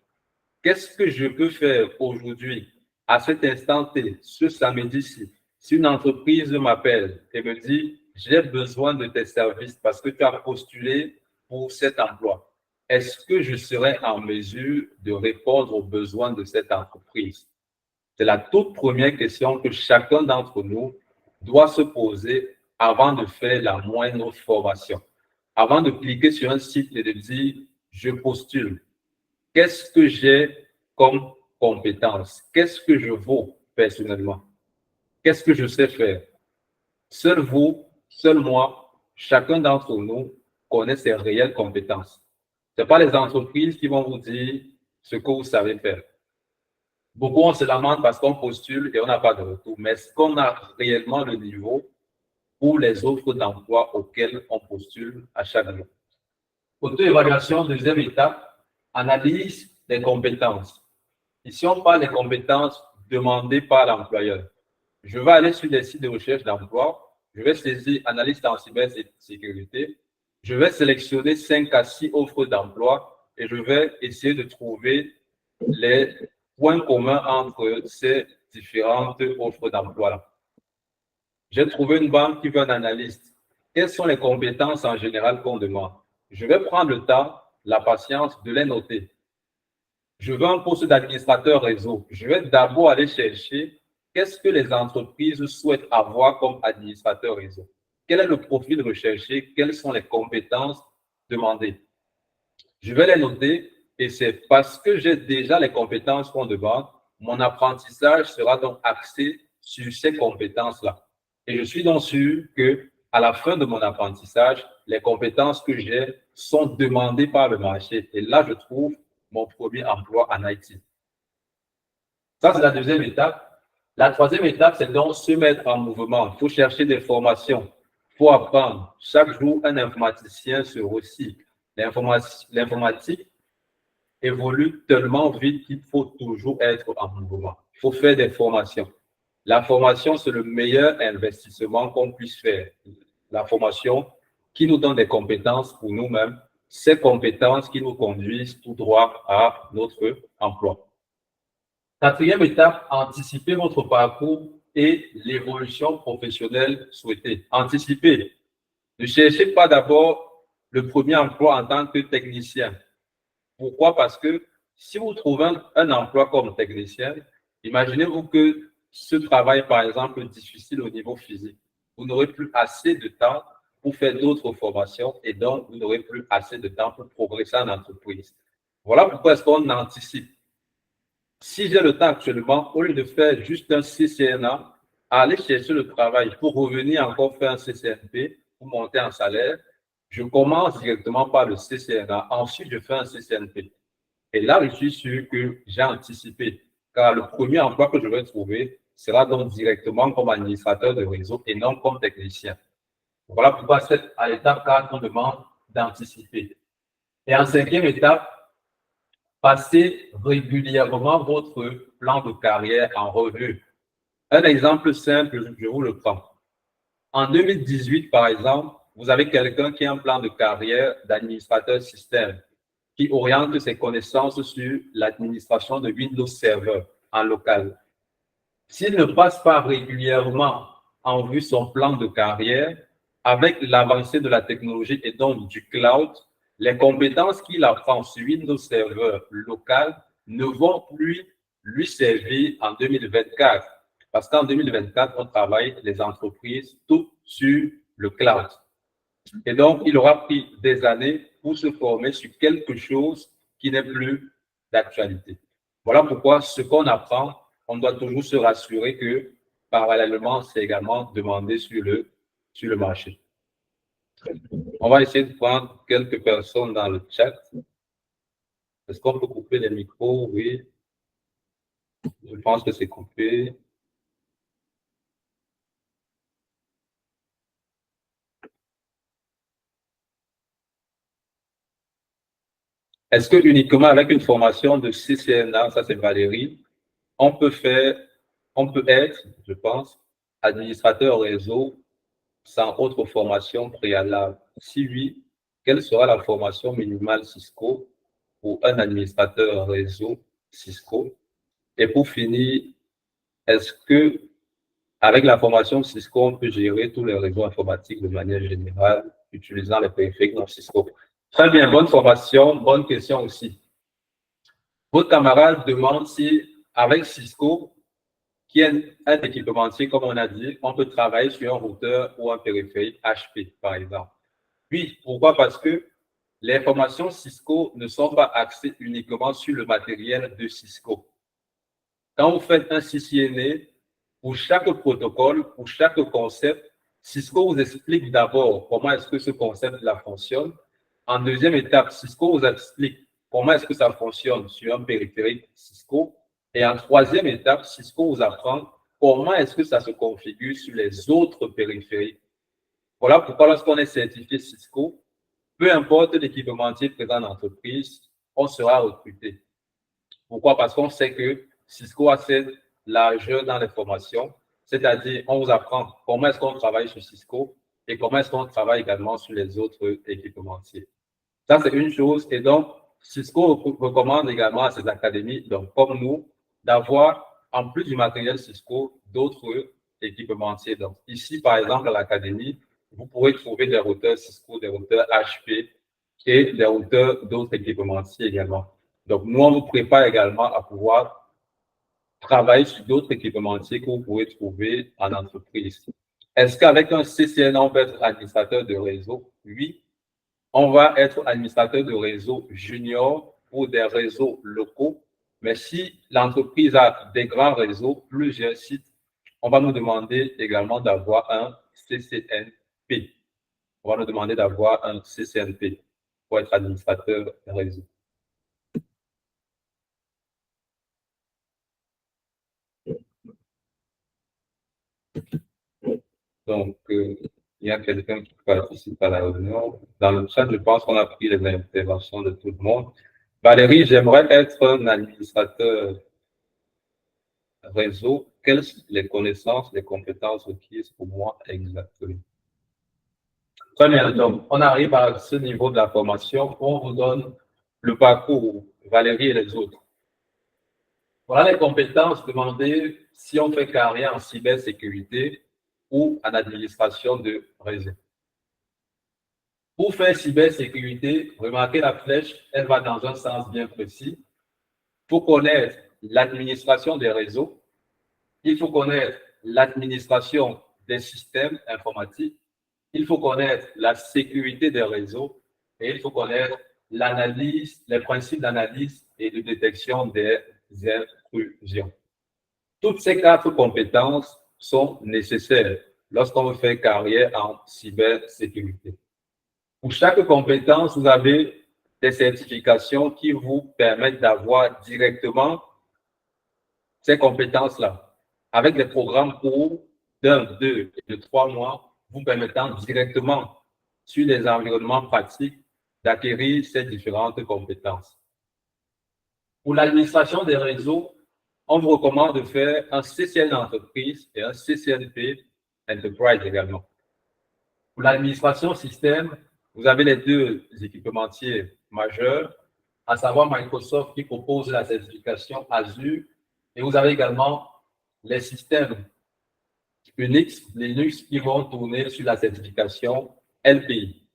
Qu'est-ce que je peux faire aujourd'hui, à cet instant T, ce samedi-ci? Si une entreprise m'appelle et me dit, j'ai besoin de tes services parce que tu as postulé pour cet emploi, est-ce que je serai en mesure de répondre aux besoins de cette entreprise? C'est la toute première question que chacun d'entre nous doit se poser avant de faire la moindre formation. Avant de cliquer sur un site et de dire, je postule. Qu'est-ce que j'ai comme compétence? Qu'est-ce que je vaux personnellement? Qu'est-ce que je sais faire? Seul vous, seul moi, chacun d'entre nous connaît ses réelles compétences. Ce n'est pas les entreprises qui vont vous dire ce que vous savez faire. Beaucoup, on se lamente parce qu'on postule et on n'a pas de retour. Mais est-ce qu'on a réellement le niveau pour les offres d'emploi auxquelles on postule à chaque jour? Auto-évaluation, deuxième étape, analyse des compétences. Ici, on parle des compétences demandées par l'employeur. Je vais aller sur des sites de recherche d'emploi, je vais saisir analyste en cybersécurité, je vais sélectionner 5 à 6 offres d'emploi et je vais essayer de trouver les points communs entre ces différentes offres d'emploi-là. J'ai trouvé une banque qui veut un analyste. Quelles sont les compétences en général qu'on demande? Je vais prendre le temps, la patience de les noter. Je veux un poste d'administrateur réseau. Je vais d'abord aller chercher qu'est-ce que les entreprises souhaitent avoir comme administrateur réseau. Quel est le profil recherché? Quelles sont les compétences demandées? Je vais les noter et c'est parce que j'ai déjà les compétences qu'on demande, mon apprentissage sera donc axé sur ces compétences-là. Et je suis donc sûr que à la fin de mon apprentissage, les compétences que j'ai sont demandées par le marché. Et là, je trouve mon premier emploi en IT. Ça, c'est la deuxième étape. La troisième étape, c'est donc se mettre en mouvement. Il faut chercher des formations. Il faut apprendre. Chaque jour, un informaticien se recycle. L'informatique évolue tellement vite qu'il faut toujours être en mouvement. Il faut faire des formations. La formation, c'est le meilleur investissement qu'on puisse faire. La formation qui nous donne des compétences pour nous-mêmes, ces compétences qui nous conduisent tout droit à notre emploi. Quatrième étape, anticiper votre parcours et l'évolution professionnelle souhaitée. Anticiper. Ne cherchez pas d'abord le premier emploi en tant que technicien. Pourquoi? Parce que si vous trouvez un emploi comme technicien, imaginez-vous que ce travail, par exemple, est difficile au niveau physique. Vous n'aurez plus assez de temps pour faire d'autres formations et donc vous n'aurez plus assez de temps pour progresser en entreprise. Voilà pourquoi est-ce qu'on anticipe. Si j'ai le temps actuellement, au lieu de faire juste un CCNA, aller chercher le travail pour revenir encore faire un CCNP, pour monter en salaire, je commence directement par le CCNA. Ensuite, je fais un CCNP. Et là, je suis sûr que j'ai anticipé, car le premier emploi que je vais trouver sera donc directement comme administrateur de réseau et non comme technicien. Voilà pourquoi c'est à l'étape 4 qu'on demande d'anticiper. Et en cinquième étape, passez régulièrement votre plan de carrière en revue. Un exemple simple, je vous le prends. En 2018, par exemple, vous avez quelqu'un qui a un plan de carrière d'administrateur système, qui oriente ses connaissances sur l'administration de Windows Server en local. S'il ne passe pas régulièrement en vue son plan de carrière, avec l'avancée de la technologie et donc du cloud, les compétences qu'il apprend sur Windows Server local ne vont plus lui servir en 2024. Parce qu'en 2024, on travaille les entreprises toutes sur le cloud. Et donc, il aura pris des années pour se former sur quelque chose qui n'est plus d'actualité. Voilà pourquoi ce qu'on apprend, on doit toujours se rassurer que parallèlement, c'est également demandé sur le marché. On va essayer de prendre quelques personnes dans le chat. Est-ce qu'on peut couper les micros? Oui. Je pense que c'est coupé. Est-ce que uniquement avec une formation de CCNA, ça c'est Valérie, on peut être, je pense, administrateur réseau sans autre formation préalable? Si oui, quelle sera la formation minimale Cisco pour un administrateur réseau Cisco? Et pour finir, est-ce que avec la formation Cisco, on peut gérer tous les réseaux informatiques de manière générale, utilisant les périphériques non Cisco? Très bien, bonne formation, bonne question aussi. Votre camarade demande si, avec Cisco, qui est un équipementier, comme on a dit, on peut travailler sur un routeur ou un périphérique HP, par exemple. Oui, pourquoi? Parce que les informations Cisco ne sont pas axées uniquement sur le matériel de Cisco. Quand vous faites un CCNA, pour chaque protocole, pour chaque concept, Cisco vous explique d'abord comment est-ce que ce concept-là fonctionne. En deuxième étape, Cisco vous explique comment est-ce que ça fonctionne sur un périphérique Cisco. Et en troisième étape, Cisco vous apprend comment est-ce que ça se configure sur les autres périphériques. Voilà pourquoi lorsqu'on est certifié Cisco, peu importe l'équipementier présent en entreprise, on sera recruté. Pourquoi? Parce qu'on sait que Cisco a cette largeur dans les formations, c'est-à-dire on vous apprend comment est-ce qu'on travaille sur Cisco et comment est-ce qu'on travaille également sur les autres équipementiers. Ça, c'est une chose. Et donc, Cisco recommande également à ses académies, donc comme nous, d'avoir, en plus du matériel Cisco, d'autres équipementiers. Donc, ici, par exemple, à l'académie, vous pourrez trouver des routeurs Cisco, des routeurs HP et des routeurs d'autres équipementiers également. Donc, nous, on vous prépare également à pouvoir travailler sur d'autres équipementiers que vous pouvez trouver en entreprise. Est-ce qu'avec un CCNA, on peut être administrateur de réseau? Oui. On va être administrateur de réseau junior pour des réseaux locaux. Mais si l'entreprise a des grands réseaux, plusieurs sites, on va nous demander également d'avoir un CCNP. On va nous demander d'avoir un CCNP pour être administrateur de réseau. Donc, il y a quelqu'un qui participe à la réunion. Dans le chat, je pense qu'on a pris les interventions de tout le monde. Valérie, j'aimerais être un administrateur réseau. Quelles sont les connaissances, les compétences requises pour moi exactement? Très bien, donc on arrive à ce niveau de la formation. On vous donne le parcours, Valérie et les autres. Voilà les compétences demandées si on fait carrière en cybersécurité ou en administration de réseau. Pour faire cybersécurité, remarquez la flèche, elle va dans un sens bien précis. Il faut connaître l'administration des réseaux, il faut connaître l'administration des systèmes informatiques, il faut connaître la sécurité des réseaux et il faut connaître l'analyse, les principes d'analyse et de détection des intrusions. Toutes ces 4 compétences sont nécessaires lorsqu'on veut faire carrière en cybersécurité. Pour chaque compétence, vous avez des certifications qui vous permettent d'avoir directement ces compétences-là, avec des programmes courts d'1, 2 et de 3 mois, vous permettant directement sur des environnements pratiques d'acquérir ces différentes compétences. Pour l'administration des réseaux, on vous recommande de faire un CCN entreprise et un CCNP Enterprise également. Pour l'administration système, vous avez les 2 équipementiers majeurs, à savoir Microsoft qui propose la certification Azure, et vous avez également les systèmes Unix, Linux qui vont tourner sur la certification LPI.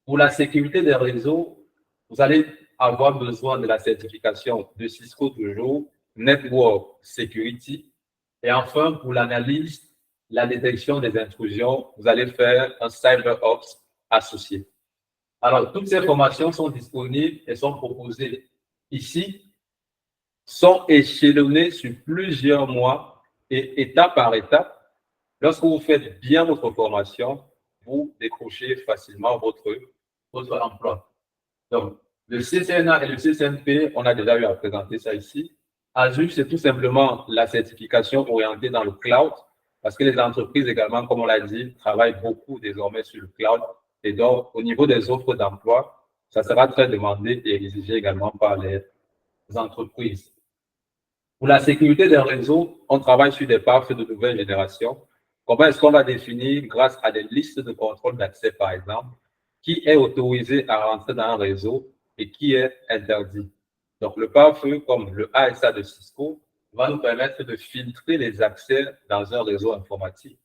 Pour la sécurité des réseaux, vous allez avoir besoin de la certification de Cisco toujours, Network Security. Et enfin, pour l'analyse, la détection des intrusions, vous allez faire un CyberOps associé. Alors, toutes ces formations sont disponibles et sont proposées ici, sont échelonnées sur plusieurs mois et étape par étape. Lorsque vous faites bien votre formation, vous décrochez facilement votre emploi. Donc, le CCNA et le CCNP, on a déjà eu à présenter ça ici. Azure, c'est tout simplement la certification orientée dans le cloud, parce que les entreprises également, comme on l'a dit, travaillent beaucoup désormais sur le cloud. Et donc, au niveau des offres d'emploi, ça sera très demandé et exigé également par les entreprises. Pour la sécurité des réseaux, on travaille sur des pare-feux de nouvelle génération. Comment est-ce qu'on va définir, grâce à des listes de contrôle d'accès, par exemple, qui est autorisé à rentrer dans un réseau et qui est interdit? Donc, le pare-feu, comme le ASA de Cisco, va nous permettre de filtrer les accès dans un réseau informatique.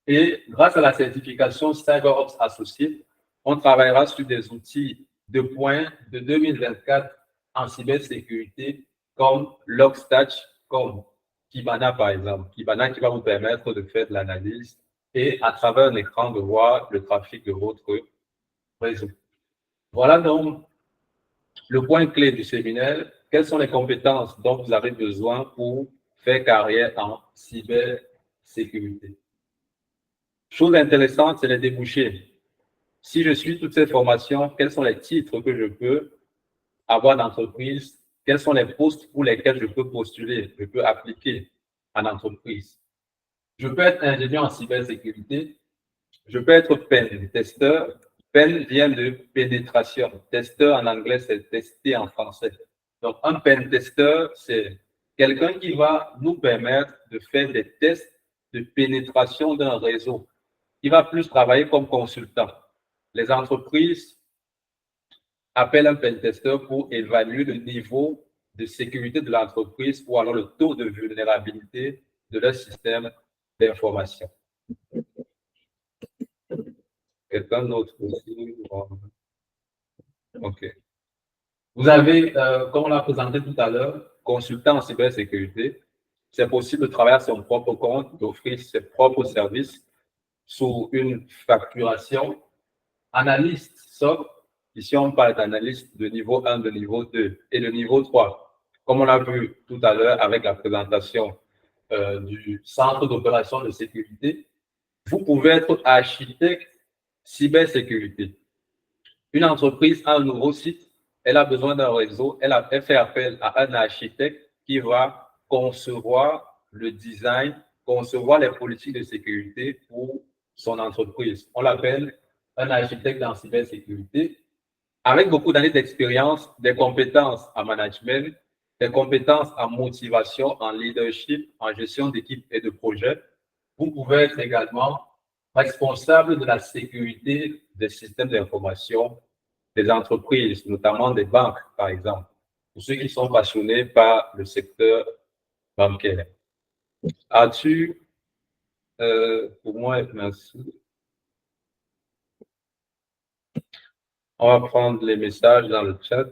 Et grâce à la certification CyberOps Associate, on travaillera sur des outils de pointe de 2024 en cybersécurité comme Logstash, comme Kibana par exemple. Kibana qui va vous permettre de faire de l'analyse et à travers un écran de voir le trafic de votre réseau. Voilà donc le point clé du séminaire. Quelles sont les compétences dont vous avez besoin pour faire carrière en cybersécurité? Chose intéressante, c'est les débouchés. Si je suis toutes ces formations, quels sont les titres que je peux avoir d'entreprise? Quels sont les postes pour lesquels je peux postuler, je peux appliquer en entreprise? Je peux être ingénieur en cybersécurité, je peux être pen testeur. Pen vient de pénétration. Testeur en anglais, c'est tester en français. Donc, un pen testeur, c'est quelqu'un qui va nous permettre de faire des tests de pénétration d'un réseau. Il va plus travailler comme consultant. Les entreprises appellent un pentester pour évaluer le niveau de sécurité de l'entreprise ou alors le taux de vulnérabilité de leur système d'information. Quelqu'un d'autre aussi? OK. Vous avez, comme on l'a présenté tout à l'heure, consultant en cybersécurité. C'est possible de travailler à son propre compte, d'offrir ses propres services sous une facturation. Analyste SOC, ici on parle d'analyste de niveau 1, de niveau 2 et de niveau 3. Comme on l'a vu tout à l'heure avec la présentation du centre d'opération de sécurité, vous pouvez être architecte cybersécurité. Une entreprise a un nouveau site, elle a besoin d'un réseau, elle fait appel à un architecte qui va concevoir le design, concevoir les politiques de sécurité pour son entreprise. On l'appelle un architecte en cybersécurité avec beaucoup d'années d'expérience, des compétences en management, des compétences en motivation, en leadership, en gestion d'équipe et de projet. Vous pouvez être également responsable de la sécurité des systèmes d'information des entreprises, notamment des banques, par exemple, pour ceux qui sont passionnés par le secteur bancaire. As-tu, pour moi, merci. On va prendre les messages dans le chat.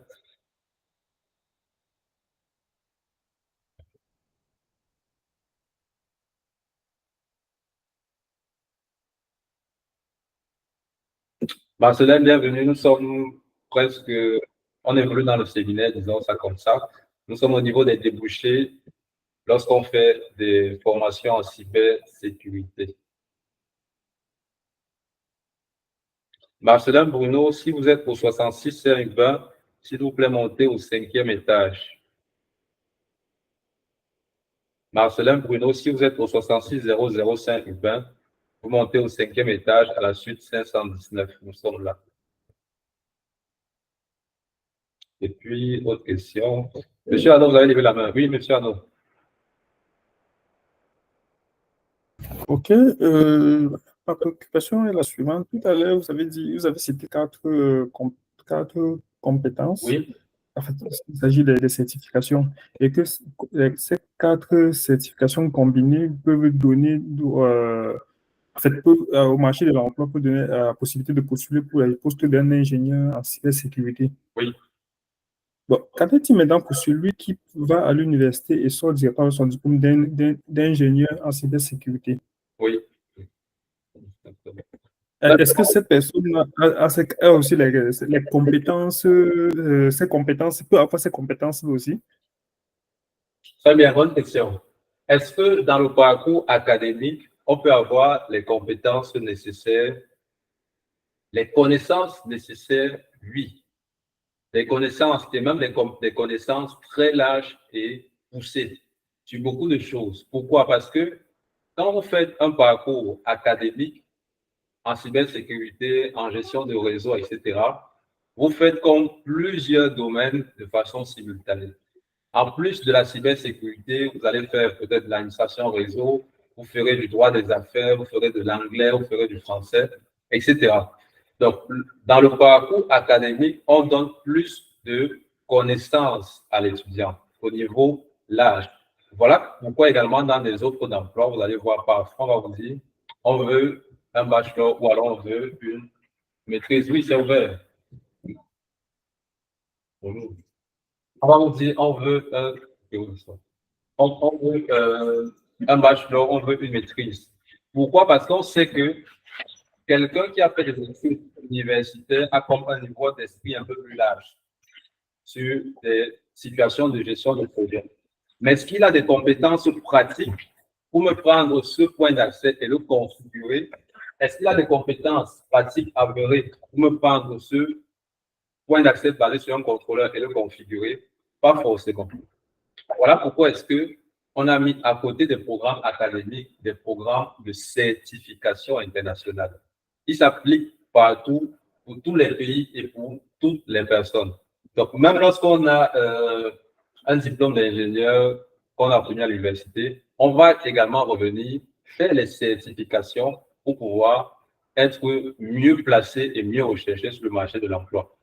Marcelin, bienvenue. Nous sommes presque, on évolue dans le séminaire, disons ça comme ça. Nous sommes au niveau des débouchés lorsqu'on fait des formations en cybersécurité. Marcelin Bruno, si vous êtes au 66 520, s'il vous plaît, montez au 5e étage. Marcelin Bruno, si vous êtes au 66 00520, vous montez au 5e étage à la suite 519. Nous sommes là. Et puis, autre question. Monsieur Arnaud, vous avez levé la main. Oui, monsieur Arnaud. OK. Ma préoccupation est la suivante. Tout à l'heure, vous avez cité quatre compétences. Oui. En fait, il s'agit des certifications et que ces quatre certifications combinées peuvent donner, au marché de l'emploi, peut donner la possibilité de postuler pour les postes d'un ingénieur en cybersécurité. Oui. Bon, qu'en est-il maintenant pour celui qui va à l'université et sort directement son diplôme d'ingénieur en cybersécurité? Oui. Est-ce que cette personne a aussi les compétences, ces compétences, peut avoir ces compétences aussi? Très bien, bonne question. Est-ce que dans le parcours académique, on peut avoir les compétences nécessaires, les connaissances nécessaires? Oui. Des connaissances, et même des connaissances très larges et poussées sur beaucoup de choses. Pourquoi? Parce que quand vous faites un parcours académique en cybersécurité, en gestion de réseau, etc., vous faites comme plusieurs domaines de façon simultanée. En plus de la cybersécurité, vous allez faire peut-être de l'administration réseau, vous ferez du droit des affaires, vous ferez de l'anglais, vous ferez du français, etc. Donc, dans le parcours académique, on donne plus de connaissances à l'étudiant au niveau l'âge. Voilà pourquoi également dans les offres d'emploi, vous allez voir parfois, on va vous dire, on veut un bachelor ou alors on veut une maîtrise. Oui, c'est ouvert. Bonjour. On va vous dire, on veut un bachelor, on veut une maîtrise. Pourquoi? Parce qu'on sait que quelqu'un qui a fait des études universitaires a comme un niveau d'esprit un peu plus large sur des situations de gestion de projet. Mais est-ce qu'il a des compétences pratiques pour me prendre ce point d'accès et le configurer? Est-ce qu'il a des compétences pratiques avérées pour me prendre ce point d'accès basé sur un contrôleur et le configurer? Pas forcément. Voilà pourquoi est-ce que on a mis à côté des programmes académiques des programmes de certification internationale. Ils s'appliquent partout, pour tous les pays et pour toutes les personnes. Donc, même lorsqu'on a un diplôme d'ingénieur qu'on a obtenu à l'université, on va également revenir faire les certifications pour pouvoir être mieux placé et mieux recherché sur le marché de l'emploi.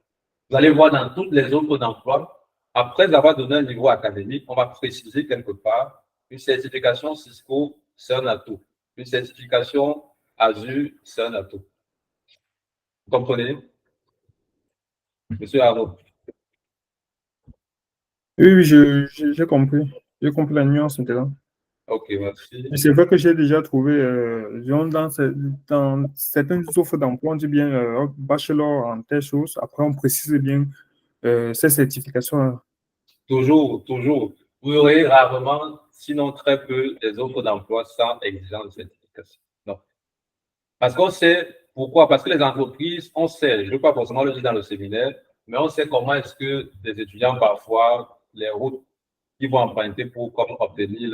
Vous allez voir dans toutes les offres d'emploi, après avoir donné un niveau académique, on va préciser quelque part une certification Cisco, c'est un atout. Une certification Azure, c'est un atout. Vous comprenez? Monsieur Arnaud. Oui, j'ai compris. J'ai compris la nuance maintenant. Ok, merci. Et c'est vrai que j'ai déjà trouvé, disons, dans certaines offres d'emploi, on dit bien bachelor en telle chose. Après, on précise bien ces certifications. Toujours, toujours. Vous aurez rarement, sinon très peu, des offres d'emploi sans exigence de certification. Non. Parce qu'on sait pourquoi. Parce que les entreprises, on sait, je ne veux pas forcément le dire dans le séminaire, mais on sait comment est-ce que des étudiants, parfois, les routes qu'ils vont emprunter pour comme obtenir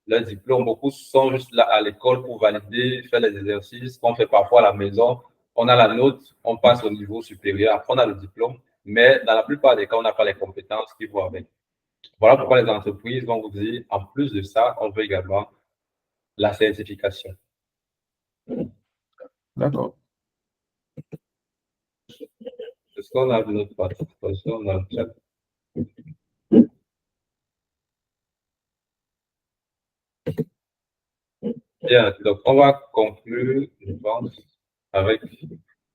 leur diplôme. Beaucoup sont juste là à l'école pour valider, faire les exercices qu'on fait parfois à la maison. On a la note, on passe au niveau supérieur, après on a le diplôme, mais dans la plupart des cas, on n'a pas les compétences qui vont avec. Voilà pourquoi les entreprises vont vous dire, en plus de ça, on veut également la certification. D'accord. Est-ce qu'on a une autre participation dans le chat? Bien, donc on va conclure, je pense, avec...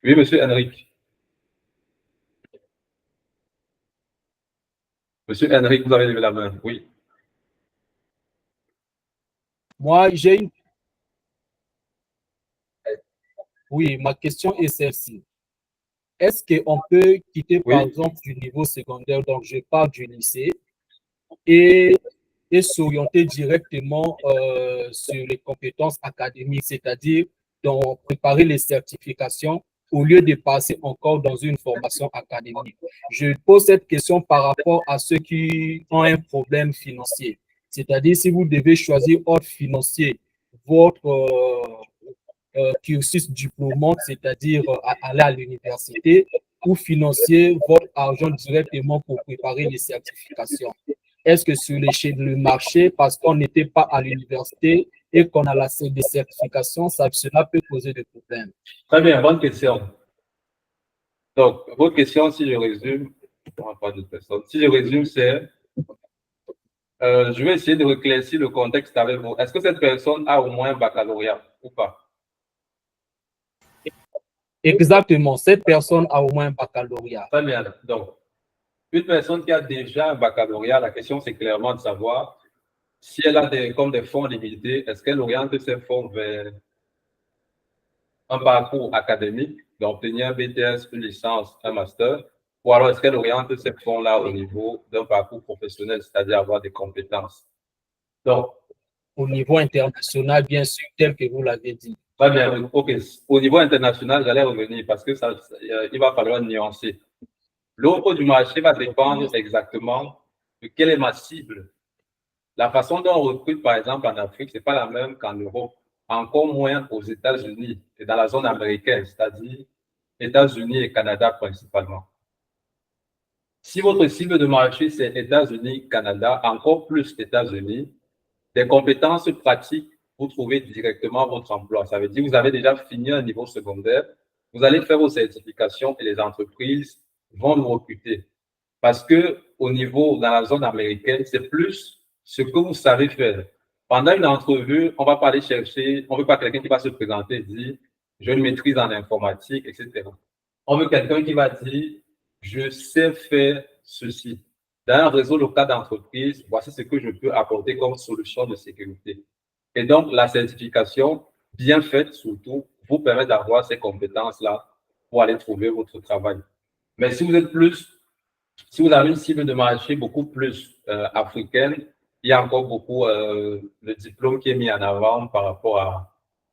Oui, monsieur Henrik. Monsieur Henrik, vous avez levé la main. Oui. Moi, j'ai une... Oui, ma question est celle-ci. Est-ce qu'on peut quitter, par exemple, du niveau secondaire, donc je pars du lycée, et s'orienter directement sur les compétences académiques, c'est-à-dire donc préparer les certifications au lieu de passer encore dans une formation académique? Je pose cette question par rapport à ceux qui ont un problème financier. C'est-à-dire, si vous devez choisir hors financier votre cursus diplômant, c'est-à-dire aller à l'université, ou financier votre argent directement pour préparer les certifications. Est-ce que sur le marché, parce qu'on n'était pas à l'université et qu'on a la des certifications, cela peut poser des problèmes? Très bien, bonne question. Donc, votre question, si je résume, si je résume, c'est, je vais essayer de reclaircir le contexte avec vous. Est-ce que cette personne a au moins un baccalauréat ou pas? Exactement, cette personne a au moins un baccalauréat. Très bien. Donc, une personne qui a déjà un baccalauréat, la question, c'est clairement de savoir si elle a comme des fonds limités, est-ce qu'elle oriente ses fonds vers un parcours académique, d'obtenir un BTS, une licence, un master, ou alors est-ce qu'elle oriente ces fonds-là au niveau d'un parcours professionnel, c'est-à-dire avoir des compétences? Donc, au niveau international, bien sûr, tel que vous l'avez dit. Très bien, ok. Au niveau international, j'allais revenir parce que il va falloir nuancer. L'offre du marché va dépendre exactement de quelle est ma cible. La façon dont on recrute, par exemple, en Afrique, ce n'est pas la même qu'en Europe, encore moins aux États-Unis et dans la zone américaine, c'est-à-dire États-Unis et Canada principalement. Si votre cible de marché, c'est États-Unis, Canada, encore plus États-Unis, des compétences pratiques, vous trouvez directement votre emploi. Ça veut dire que vous avez déjà fini un niveau secondaire, vous allez faire vos certifications et les entreprises vont vous recruter. Parce que au niveau, dans la zone américaine, c'est plus ce que vous savez faire. Pendant une entrevue, on va pas aller chercher, on veut pas quelqu'un qui va se présenter et dire, j'ai une maîtrise en informatique, etc. On veut quelqu'un qui va dire, je sais faire ceci. Dans un réseau local d'entreprise, voici ce que je peux apporter comme solution de sécurité. Et donc, la certification, bien faite surtout, vous permet d'avoir ces compétences-là pour aller trouver votre travail. Mais si vous êtes plus, si vous avez une cible de marché beaucoup plus africaine, il y a encore beaucoup de diplôme qui est mis en avant par rapport à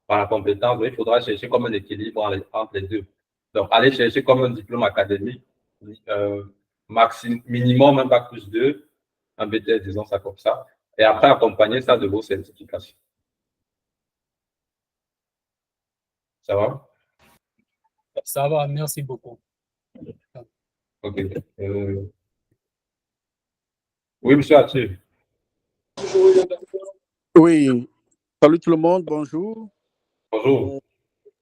la compétence. Il faudra chercher comme un équilibre entre les deux. Donc, aller chercher comme un diplôme académique, minimum un bac plus 2, un BTS, disons ça comme ça, et après accompagner ça de vos certifications. Ça va? Ça va, merci beaucoup. Ok. Oui, monsieur Athieu. Oui, salut tout le monde, bonjour. Bonjour.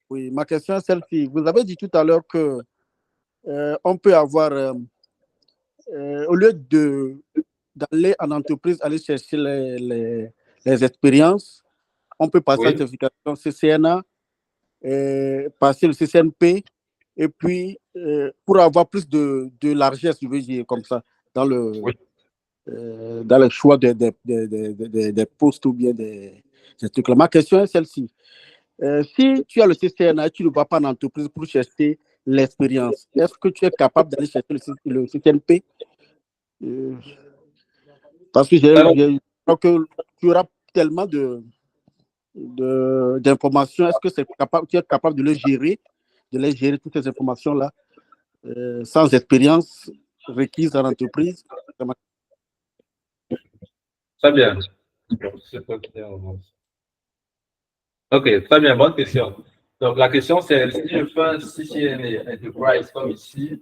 Oui, ma question est celle-ci. Vous avez dit tout à l'heure que on peut avoir, au lieu d'aller en entreprise, aller chercher les expériences, on peut passer Oui. la certification CCNA, passer le CCNP, et puis pour avoir plus de largesse, je veux dire, comme ça, dans Oui. dans le choix des postes ou bien des trucs-là. Ma question est celle-ci. Si tu as le CCNA et tu ne vas pas en entreprise pour chercher l'expérience, est-ce que tu es capable d'aller chercher le CCNP? Parce que je crois que tu auras tellement d'informations. Est-ce que tu es capable de les gérer toutes ces informations-là sans expérience requise en entreprise? Très bien. Ok, très bien, bonne question. Donc, la question, c'est si je fais un CCNA Enterprise comme ici,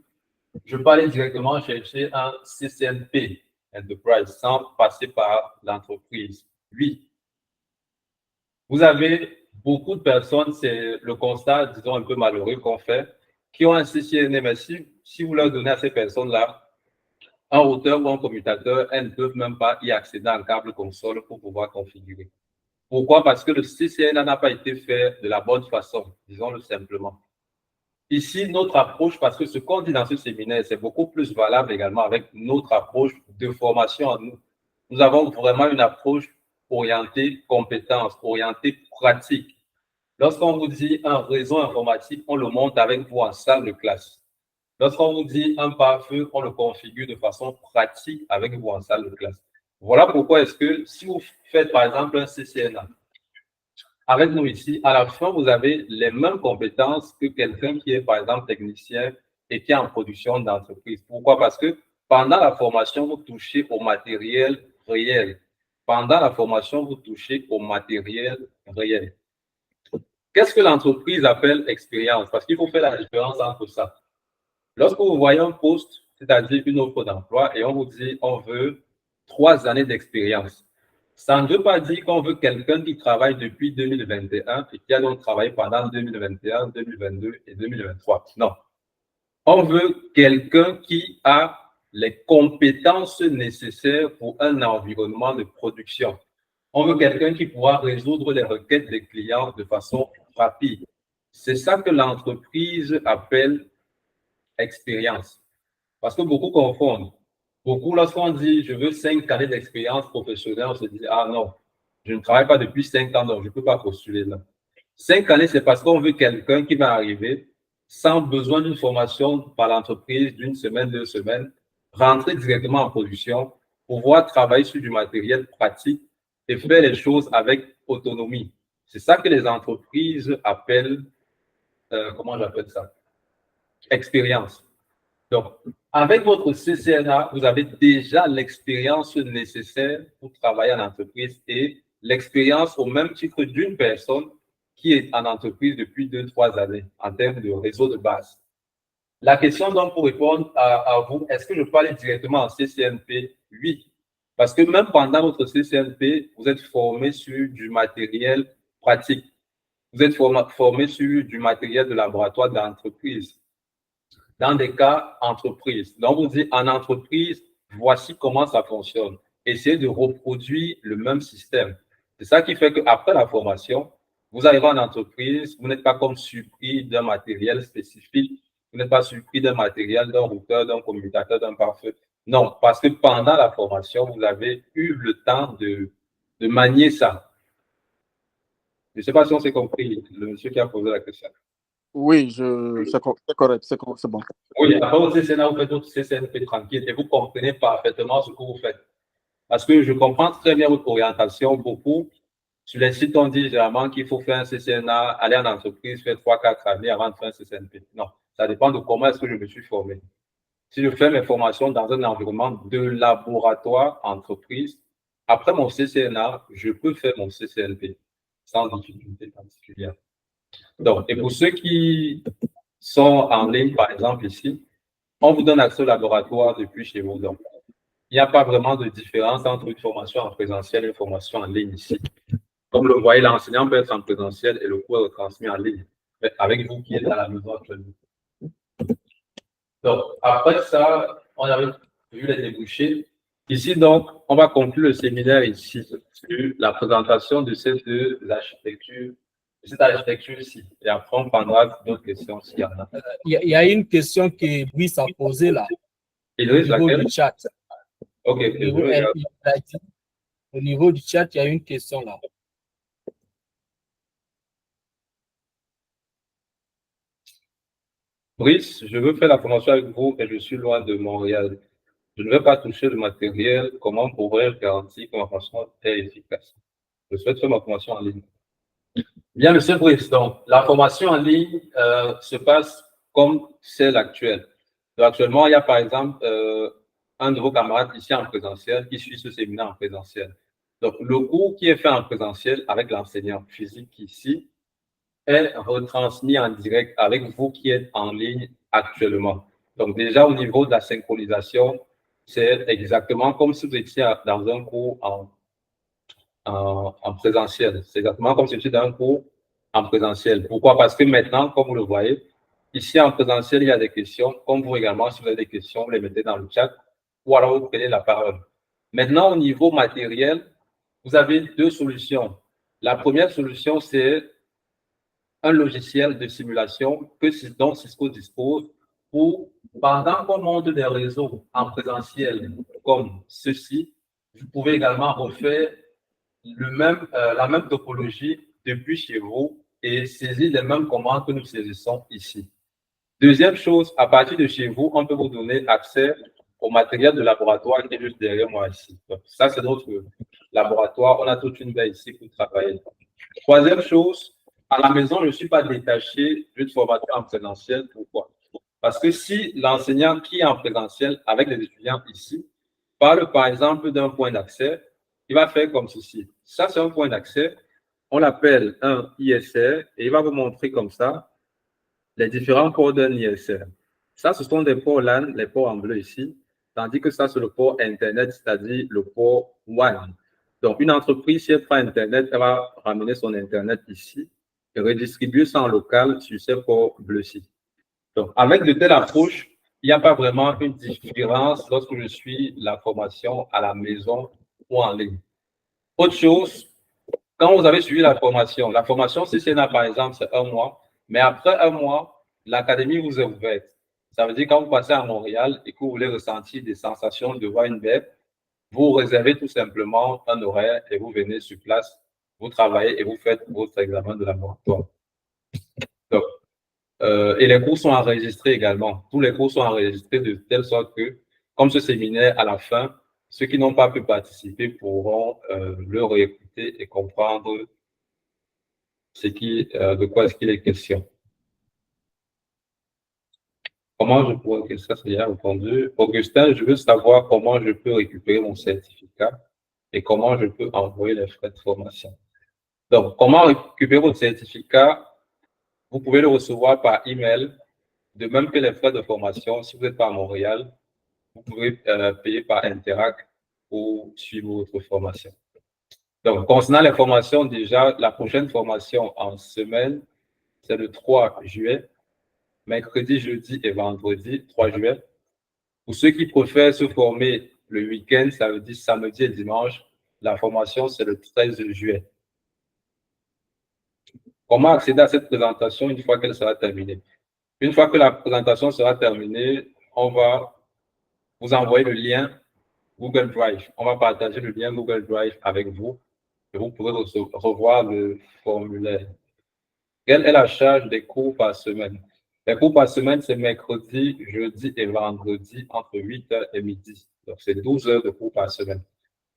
je peux aller directement chercher un CCNP Enterprise sans passer par l'entreprise. Oui. Vous avez beaucoup de personnes, c'est le constat, disons, un peu malheureux qu'on fait, qui ont un CCNA, mais si vous leur donnez à ces personnes-là un routeur ou un commutateur, elles ne peuvent même pas y accéder en câble console pour pouvoir configurer. Pourquoi? Parce que le CCNA n'a pas été fait de la bonne façon, disons-le simplement. Ici, notre approche, parce que ce qu'on dit dans ce séminaire, c'est beaucoup plus valable également avec notre approche de formation à nous. Nous avons vraiment une approche orientée compétence, orientée pratique. Lorsqu'on vous dit un réseau informatique, on le monte avec vous en salle de classe. Lorsqu'on vous dit un pare-feu, on le configure de façon pratique avec vous en salle de classe. Voilà pourquoi est-ce que si vous faites par exemple un CCNA, avec nous ici, à la fin, vous avez les mêmes compétences que quelqu'un qui est par exemple technicien et qui est en production d'entreprise. Pourquoi? Parce que pendant la formation, vous touchez au matériel réel. Pendant la formation, vous touchez au matériel réel. Qu'est-ce que l'entreprise appelle expérience? Parce qu'il faut faire la différence entre ça. Lorsque vous voyez un poste, c'est-à-dire une offre d'emploi, et on vous dit on veut 3 années d'expérience, ça ne veut pas dire qu'on veut quelqu'un qui travaille depuis 2021 et qui a donc travaillé pendant 2021, 2022 et 2023. Non. On veut quelqu'un qui a les compétences nécessaires pour un environnement de production. On veut quelqu'un qui pourra résoudre les requêtes des clients de façon rapide. C'est ça que l'entreprise appelle expérience. Parce que beaucoup confondent. Beaucoup, lorsqu'on dit je veux 5 années d'expérience professionnelle, on se dit ah non, je ne travaille pas depuis 5 ans, donc je ne peux pas postuler là. 5 années, c'est parce qu'on veut quelqu'un qui va arriver sans besoin d'une formation par l'entreprise d'une semaine, 2 semaines, rentrer directement en production, pouvoir travailler sur du matériel pratique et faire les choses avec autonomie. C'est ça que les entreprises appellent, comment j'appelle ça? Expérience. Donc, avec votre CCNA, vous avez déjà l'expérience nécessaire pour travailler en entreprise et l'expérience au même titre d'une personne qui est en entreprise depuis 2-3 années en termes de réseau de base. La question donc pour répondre à vous, est-ce que je peux aller directement en CCNP? Oui, parce que même pendant votre CCNP, vous êtes formé sur du matériel pratique. Vous êtes formé sur du matériel de laboratoire d'entreprise. Dans des cas entreprise. Donc, vous dites en entreprise, voici comment ça fonctionne. Essayez de reproduire le même système. C'est ça qui fait qu'après la formation, vous arrivez en entreprise, vous n'êtes pas comme surpris d'un matériel spécifique, vous n'êtes pas surpris d'un matériel, d'un routeur, d'un commutateur, d'un pare-feu. Non, parce que pendant la formation, vous avez eu le temps de manier ça. Je ne sais pas si on s'est compris, le monsieur qui a posé la question. Oui, c'est correct, c'est bon. Oui, après au CCNA, vous faites votre CCNP tranquille et vous comprenez parfaitement ce que vous faites. Parce que je comprends très bien votre orientation. Beaucoup, sur les sites, on dit généralement qu'il faut faire un CCNA, aller en entreprise, faire 3-4 années avant de faire un CCNP. Non, ça dépend de comment est-ce que je me suis formé. Si je fais mes formations dans un environnement de laboratoire, entreprise, après mon CCNA, je peux faire mon CCNP sans difficulté particulière. Donc, et pour ceux qui sont en ligne, par exemple ici, on vous donne accès au laboratoire depuis chez vous. Donc, il n'y a pas vraiment de différence entre une formation en présentiel et une formation en ligne ici. Comme le voyez, l'enseignant peut être en présentiel et le cours est retransmis en ligne, avec vous qui êtes à la maison actuellement. Donc, après ça, on avait vu les débouchés. Ici, donc, on va conclure le séminaire ici sur la présentation de ces deux architectures, cette architecture-ci. Et après, on prendra d'autres questions s'il y en a. Il y a une question que Brice a posée là, au niveau du chat. Ok, au niveau du chat, il y a une question là. Brice, je veux faire la formation avec vous et je suis loin de Montréal. Je ne vais pas toucher le matériel. Comment pourrais-je garantir que ma formation est efficace? Je souhaite faire ma formation en ligne. Bien, monsieur Brice, donc, la formation en ligne se passe comme celle actuelle. Donc, actuellement, il y a par exemple un de vos camarades ici en présentiel qui suit ce séminaire en présentiel. Donc, le cours qui est fait en présentiel avec l'enseignant physique ici est retransmis en direct avec vous qui êtes en ligne actuellement. Donc, déjà, au niveau de la synchronisation, c'est exactement comme si vous étiez dans un cours en présentiel. C'est exactement comme si vous étiez dans un cours en présentiel. Pourquoi? Parce que maintenant, comme vous le voyez, ici en présentiel, il y a des questions. Comme vous également, si vous avez des questions, vous les mettez dans le chat ou alors vous prenez la parole. Maintenant, au niveau matériel, vous avez deux solutions. La première solution, c'est un logiciel de simulation dont Cisco dispose pour, pendant qu'on monte des réseaux en présentiel comme ceci, vous pouvez également refaire la même topologie depuis chez vous et saisir les mêmes commandes que nous saisissons ici. Deuxième chose, à partir de chez vous, on peut vous donner accès au matériel de laboratoire qui est juste derrière moi ici. Donc, ça, c'est notre laboratoire. On a toute une baie ici pour travailler. Troisième chose, à la maison, je ne suis pas détaché d'une formation en présentiel. Pourquoi? Parce que si l'enseignant qui est en présentiel avec les étudiants ici parle par exemple d'un point d'accès, il va faire comme ceci. Ça, c'est un point d'accès. On l'appelle un ISR et il va vous montrer comme ça les différents ports d'un ISR. Ça, ce sont des ports LAN, les ports en bleu ici, tandis que ça, c'est le port Internet, c'est-à-dire le port WAN. Donc, une entreprise, si elle prend Internet, elle va ramener son Internet ici et redistribuer ça en local sur ces ports bleus-ci. Donc, avec de telles approches, il n'y a pas vraiment une différence lorsque je suis la formation à la maison ou en ligne. Autre chose, quand vous avez suivi la formation CCNA, par exemple, c'est 1 mois, mais après 1 mois, l'académie vous est ouverte. Ça veut dire quand vous passez à Montréal et que vous voulez ressentir des sensations devant une web, vous réservez tout simplement un horaire et vous venez sur place, vous travaillez et vous faites votre examen de laboratoire. Donc, et les cours sont enregistrés également. Tous les cours sont enregistrés de telle sorte que, comme ce séminaire, à la fin, ceux qui n'ont pas pu participer pourront le réécouter et comprendre de quoi est-ce qu'il est question. Comment je pourrais, ça c'est bien répondu. Augustin, je veux savoir comment je peux récupérer mon certificat et comment je peux envoyer les frais de formation. Donc, comment récupérer votre certificat? Vous pouvez le recevoir par email De même que les frais de formation, si vous n'êtes pas à Montréal, vous pouvez payer par Interac pour suivre votre formation. Donc, concernant les formations, déjà, la prochaine formation en semaine, c'est le 3 juillet, mercredi, jeudi et vendredi, 3 juillet. Pour ceux qui préfèrent se former le week-end, ça veut dire samedi et dimanche, la formation, c'est le 13 juillet. Comment accéder à cette présentation une fois qu'elle sera terminée? Une fois que la présentation sera terminée, on va vous envoyer le lien Google Drive. On va partager le lien Google Drive avec vous et vous pourrez revoir le formulaire. Quelle est la charge des cours par semaine? Les cours par semaine, c'est mercredi, jeudi et vendredi entre 8h et midi. Donc, c'est 12 heures de cours par semaine.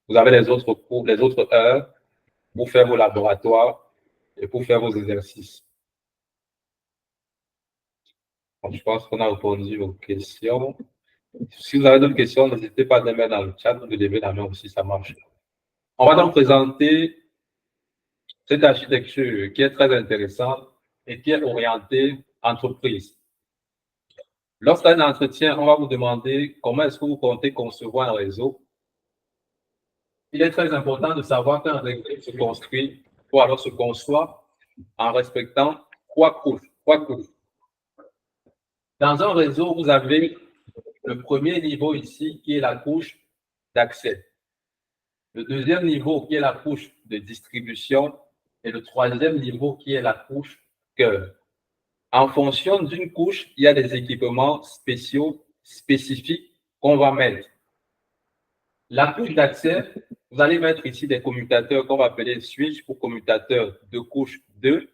Vous avez les autres cours, les autres heures pour faire vos laboratoires et pour faire vos exercices. Donc, je pense qu'on a répondu aux questions. Si vous avez d'autres questions, n'hésitez pas à les mettre dans le chat ou de lever la main aussi, ça marche. On va donc présenter cette architecture qui est très intéressante et qui est orientée entreprise. Lorsqu'un entretien, on va vous demander comment est-ce que vous comptez concevoir un réseau. Il est très important de savoir qu'un réseau se construit ou alors se conçoit en respectant trois couches. Dans un réseau, vous avez le premier niveau ici qui est la couche d'accès. Le deuxième niveau qui est la couche de distribution et le troisième niveau qui est la couche cœur. En fonction d'une couche, il y a des équipements spéciaux, spécifiques qu'on va mettre. La couche d'accès, vous allez mettre ici des commutateurs qu'on va appeler switch ou commutateurs de couche 2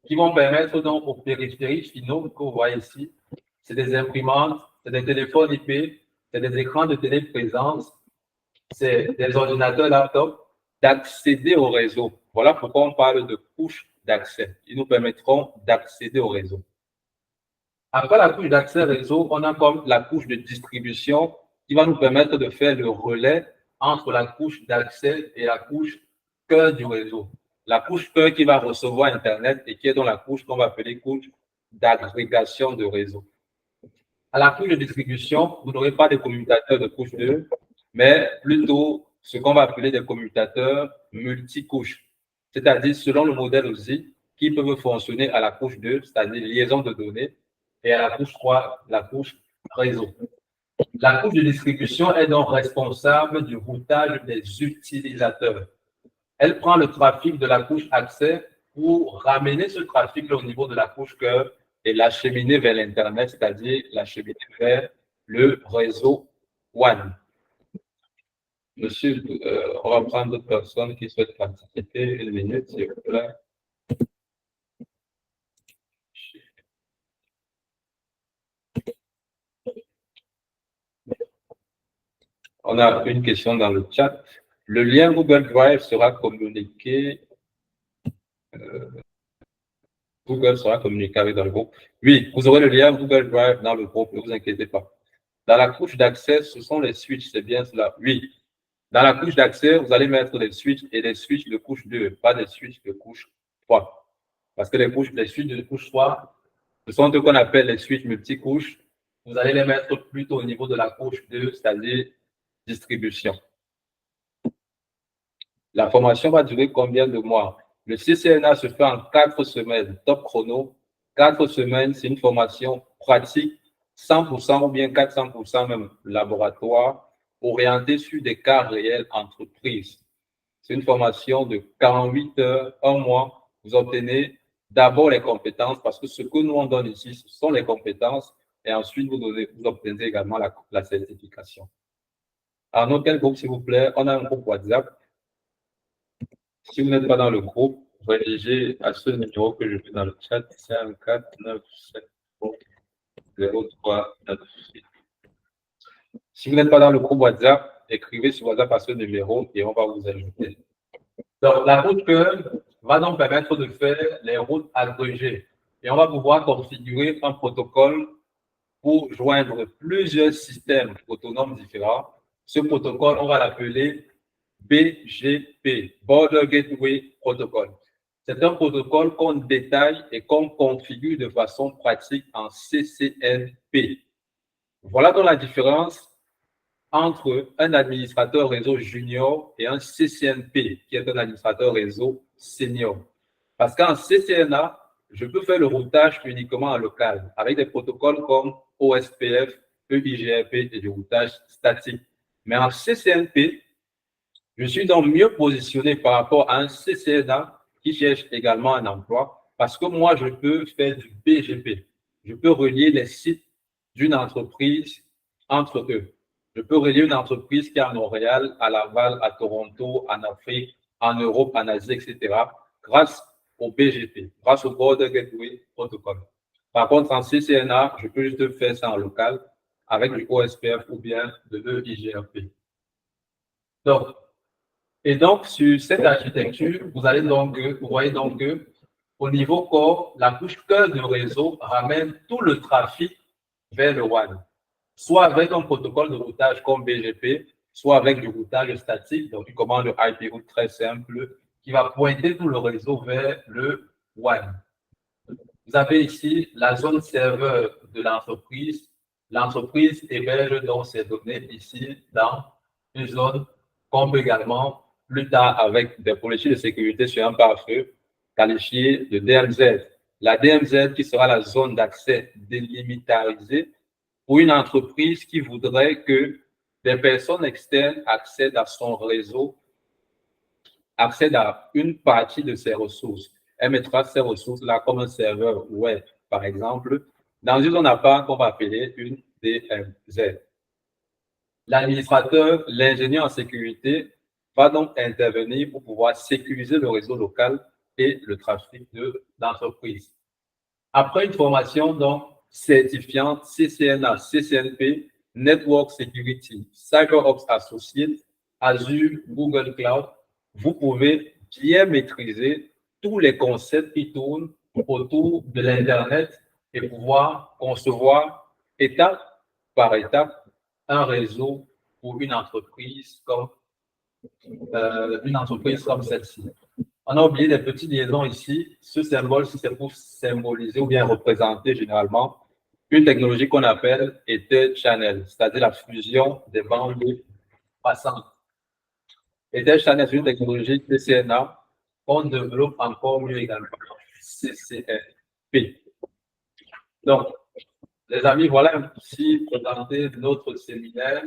qui vont permettre donc aux périphériques finaux que vous voyez ici, c'est des imprimantes, c'est des téléphones IP, c'est des écrans de téléprésence, c'est des ordinateurs laptop, d'accéder au réseau. Voilà pourquoi on parle de couche d'accès. Ils nous permettront d'accéder au réseau. Après la couche d'accès réseau, on a comme la couche de distribution qui va nous permettre de faire le relais entre la couche d'accès et la couche cœur du réseau. La couche cœur qui va recevoir Internet et qui est dans la couche qu'on va appeler couche d'agrégation de réseau. À la couche de distribution, vous n'aurez pas de commutateurs de couche 2, mais plutôt ce qu'on va appeler des commutateurs multicouches, c'est-à-dire selon le modèle aussi, qui peuvent fonctionner à la couche 2, c'est-à-dire liaison de données, et à la couche 3, la couche réseau. La couche de distribution est donc responsable du routage des utilisateurs. Elle prend le trafic de la couche accès pour ramener ce trafic au niveau de la couche cœur et l'acheminer vers l'Internet, c'est-à-dire l'acheminer vers le réseau WAN. Monsieur, on va prendre d'autres personnes qui souhaitent participer. Une minute, s'il vous plaît. On a une question dans le chat. Le lien Google Drive sera communiqué. Google sera communiqué avec dans le groupe. Oui, vous aurez le lien Google Drive dans le groupe, ne vous inquiétez pas. Dans la couche d'accès, ce sont les switches, c'est bien cela. Oui. Dans la couche d'accès, vous allez mettre des switches et des switches de couche 2, pas des switches de couche 3. Parce que les switches de couche 3, ce sont ce qu'on appelle les switches multicouches. Vous allez les mettre plutôt au niveau de la couche 2, c'est-à-dire distribution. La formation va durer combien de mois? Le CCNA se fait en 4 semaines, top chrono. 4 semaines, c'est une formation pratique, 100% ou bien 400% même laboratoire, orientée sur des cas réels entreprises. C'est une formation de 48 heures, 1 mois. Vous obtenez d'abord les compétences, parce que ce que nous on donne ici, ce sont les compétences, et ensuite vous obtenez également la certification. Arnaud, quel groupe, s'il vous plaît? On a un groupe WhatsApp. Si vous n'êtes pas dans le groupe, rédigez à ce numéro que je mets dans le chat, 5497 0398. Si vous n'êtes pas dans le groupe WhatsApp, écrivez sur WhatsApp à ce numéro et on va vous ajouter. Donc, la route cœur va donc permettre de faire les routes agrégées. Et on va pouvoir configurer un protocole pour joindre plusieurs systèmes autonomes différents. Ce protocole, on va l'appeler BGP, Border Gateway Protocol. C'est un protocole qu'on détaille et qu'on configure de façon pratique en CCNP. Voilà donc la différence entre un administrateur réseau junior et un CCNP, qui est un administrateur réseau senior. Parce qu'en CCNA, je peux faire le routage uniquement en local, avec des protocoles comme OSPF, EIGRP et du routage statique. Mais en CCNP, je suis donc mieux positionné par rapport à un CCNA qui cherche également un emploi, parce que moi, je peux faire du BGP. Je peux relier les sites d'une entreprise entre eux. Je peux relier une entreprise qui est à Montréal, à Laval, à Toronto, en Afrique, en Europe, en Asie, etc., grâce au BGP, grâce au Border Gateway Protocol. Par contre, en CCNA, je peux juste faire ça en local avec du OSPF ou bien de l'EIGRP. Donc, sur cette architecture, vous voyez donc que au niveau corps, la couche cœur du réseau ramène tout le trafic vers le WAN, soit avec un protocole de routage comme BGP, soit avec du routage statique, donc une commande IP route très simple qui va pointer tout le réseau vers le WAN. Vous avez ici la zone serveur de l'entreprise. L'entreprise héberge donc ses données ici dans une zone qu'on peut également, plus tard, avec des politiques de sécurité sur un pare-feu, qualifier de DMZ. La DMZ qui sera la zone d'accès délimitarisée pour une entreprise qui voudrait que des personnes externes accèdent à son réseau, accèdent à une partie de ses ressources. Elle mettra ces ressources-là comme un serveur web, par exemple, dans une zone à part qu'on va appeler une DMZ. L'administrateur, l'ingénieur en sécurité, va donc intervenir pour pouvoir sécuriser le réseau local et le trafic de l'entreprise. Après une formation donc certifiante CCNA, CCNP, Network Security, CyberOps Associate, Azure, Google Cloud, vous pouvez bien maîtriser tous les concepts qui tournent autour de l'Internet et pouvoir concevoir étape par étape un réseau pour une entreprise comme celle-ci. On a oublié des petites liaisons ici. Ce symbole, c'est pour symboliser ou bien représenter généralement une technologie qu'on appelle Ether Channel, c'est-à-dire la fusion des bandes passantes. Ether Channel, c'est une technologie CCNA qu'on développe encore mieux également, CCNP. Donc, les amis, voilà ici présenté notre séminaire.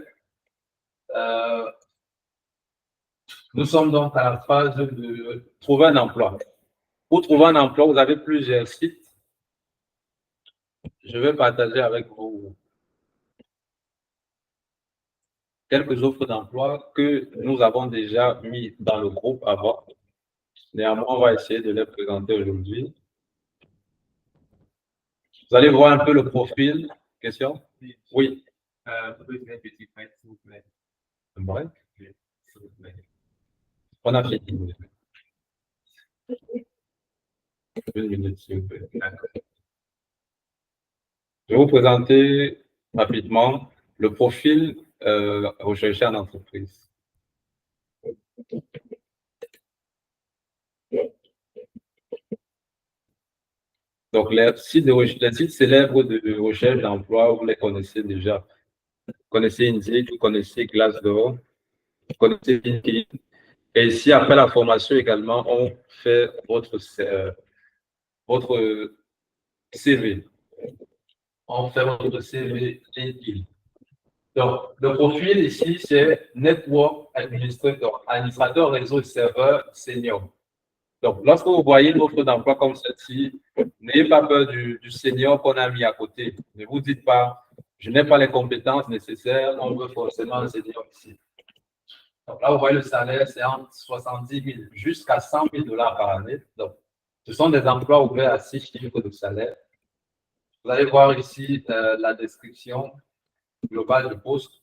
Nous sommes donc à la phase de trouver un emploi. Pour trouver un emploi, vous avez plusieurs sites. Je vais partager avec vous quelques offres d'emploi que nous avons déjà mis dans le groupe avant. Néanmoins, on va essayer de les présenter aujourd'hui. Vous allez voir un peu le profil. Question? Oui. Petit break, s'il vous plaît. Un break? S'il vous plaît. On a fait 10 minutes. 1 minute, s'il vous plaît. Je vais vous présenter rapidement le profil recherché en entreprise. Donc, les sites célèbres de recherche d'emploi, vous les connaissez déjà. Vous connaissez Indeed, vous connaissez Glassdoor, vous connaissez LinkedIn. Et ici, après la formation également, on fait votre CV. On fait votre CV LinkedIn. Donc, le profil ici, c'est Network Administrateur réseau et serveur senior. Donc, lorsque vous voyez une offre d'emploi comme celle-ci, n'ayez pas peur du senior qu'on a mis à côté. Ne vous dites pas, je n'ai pas les compétences nécessaires, on veut forcément un senior ici. Donc là, vous voyez le salaire, c'est entre 70 000 jusqu'à 100 000 $ par année. Donc, ce sont des emplois ouverts à 6 chiffres de salaire. Vous allez voir ici la description globale du poste.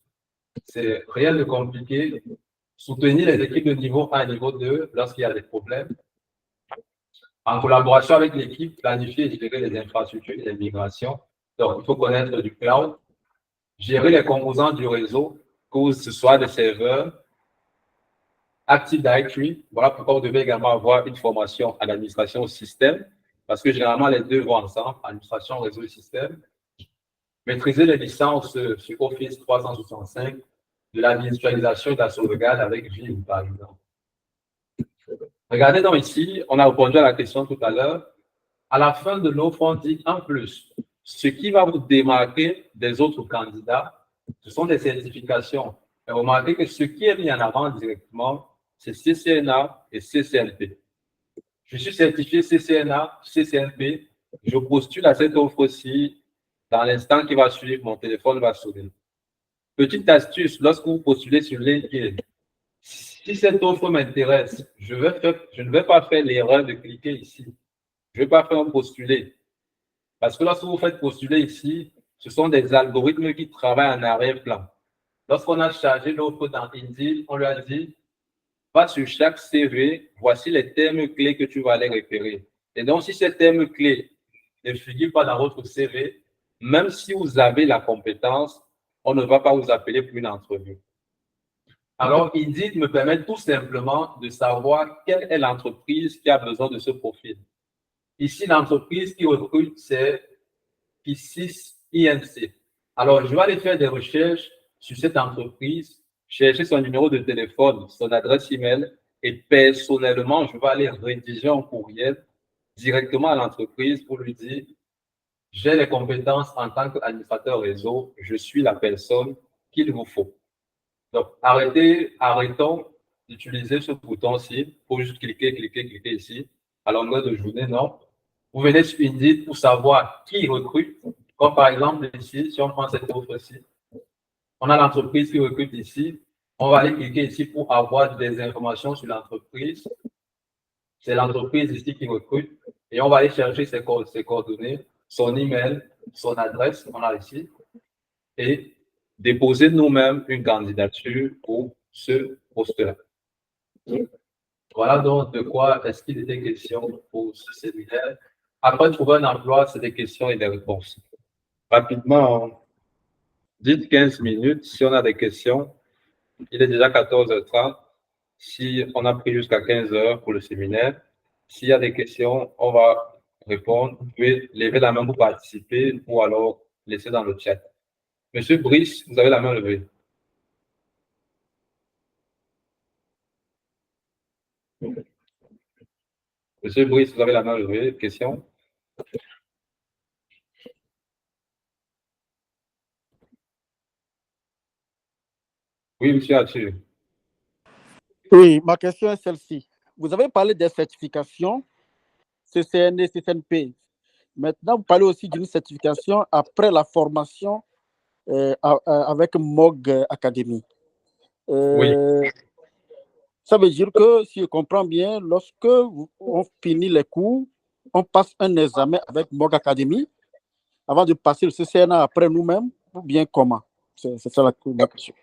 C'est rien de compliqué. Soutenir les équipes de niveau 1 et niveau 2 lorsqu'il y a des problèmes. En collaboration avec l'équipe, planifier et gérer les infrastructures et les migrations. Donc, il faut connaître du cloud, gérer les composants du réseau, que ce soit des serveurs, Active Directory, voilà pourquoi vous devez également avoir une formation à l'administration au système, parce que généralement les deux vont ensemble, administration, réseau et système. Maîtriser les licences sur Office 365, de la visualisation et de la sauvegarde avec Vim, par exemple. Regardez donc ici, on a répondu à la question tout à l'heure. À la fin de l'offre, on dit en plus, ce qui va vous démarquer des autres candidats, ce sont des certifications. Et remarquez que ce qui est mis en avant directement, c'est CCNA et CCNP. Je suis certifié CCNA, CCNP. Je postule à cette offre-ci. Dans l'instant qui va suivre, mon téléphone va sonner. Petite astuce, lorsque vous postulez sur LinkedIn, si cette offre m'intéresse, je ne vais pas faire l'erreur de cliquer ici. Je ne vais pas faire un postuler. Parce que lorsque vous faites postuler ici, ce sont des algorithmes qui travaillent en arrière-plan. Lorsqu'on a chargé l'offre dans Indeed, on lui a dit, va sur chaque CV, voici les termes clés que tu vas aller repérer. Et donc, si ces termes clés ne figurent pas dans votre CV, même si vous avez la compétence, on ne va pas vous appeler pour une entrevue. Alors, Indeed me permet tout simplement de savoir quelle est l'entreprise qui a besoin de ce profil. Ici, l'entreprise qui recrute, c'est P6 INC. Alors, je vais aller faire des recherches sur cette entreprise, chercher son numéro de téléphone, son adresse email, et personnellement, je vais aller rédiger un courriel directement à l'entreprise pour lui dire j'ai les compétences en tant qu'administrateur réseau, je suis la personne qu'il vous faut. Donc, arrêtons d'utiliser ce bouton-ci pour juste cliquer ici. À longueur de journée, non. Vous venez sur Indeed pour savoir qui recrute. Comme par exemple ici, si on prend cette offre-ci, on a l'entreprise qui recrute ici. On va aller cliquer ici pour avoir des informations sur l'entreprise. C'est l'entreprise ici qui recrute. Et on va aller chercher ses coordonnées, son email, son adresse, on a ici. Et déposer nous-mêmes une candidature pour ce poste-là. Voilà donc de quoi est-ce qu'il était question pour ce séminaire. Après trouver un emploi, c'est des questions et des réponses. Rapidement, dites 15 minutes. Si on a des questions, il est déjà 14h30. Si on a pris jusqu'à 15h pour le séminaire, s'il y a des questions, on va répondre. Vous pouvez lever la main pour participer ou alors laisser dans le chat. Monsieur Brice, vous avez la main levée. Monsieur Brice, vous avez la main levée. Question? Oui, monsieur Arthur. Oui, ma question est celle-ci. Vous avez parlé des certifications CCN et CCNP. Maintenant, vous parlez aussi d'une certification après la formation avec MOG Academy. Oui. Ça veut dire que, si je comprends bien, lorsque on finit les cours, on passe un examen avec MOG Academy avant de passer le CCNA après nous-mêmes, ou bien comment? C'est ça la question.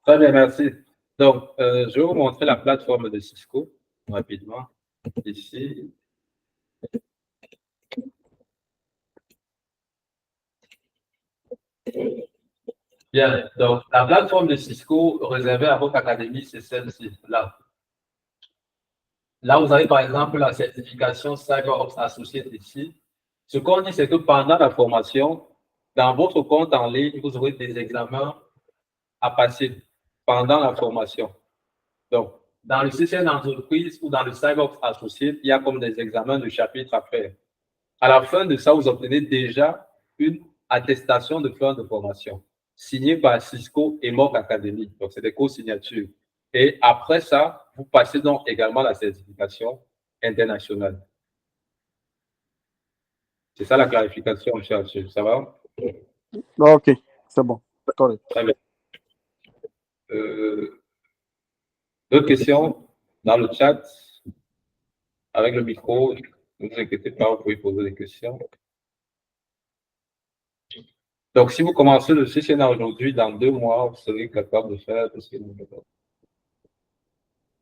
Très bien, merci. Donc, je vais vous montrer la plateforme de Cisco rapidement. Ici. Bien, donc la plateforme de Cisco réservée à votre académie, c'est celle-ci, là. Là, vous avez par exemple la certification CyberOps Associate ici. Ce qu'on dit, c'est que pendant la formation, dans votre compte en ligne, vous aurez des examens à passer pendant la formation. Donc, dans le CCN d'entreprise ou dans le CyberOps Associate, il y a comme des examens de chapitre à faire. À la fin de ça, vous obtenez déjà une attestation de fin de formation signée par Cisco et MOG Academy. Donc, c'est des co-signatures. Et après ça, vous passez donc également la certification internationale. C'est ça la clarification, M. Arthur. Ça va? Ok, c'est bon. Correct. Très bien. D'autres questions dans le chat? Avec le micro, ne vous inquiétez pas, vous pouvez poser des questions. Donc, si vous commencez le CCNA aujourd'hui, dans 2 mois, vous serez capable de faire tout ce que vous voulez.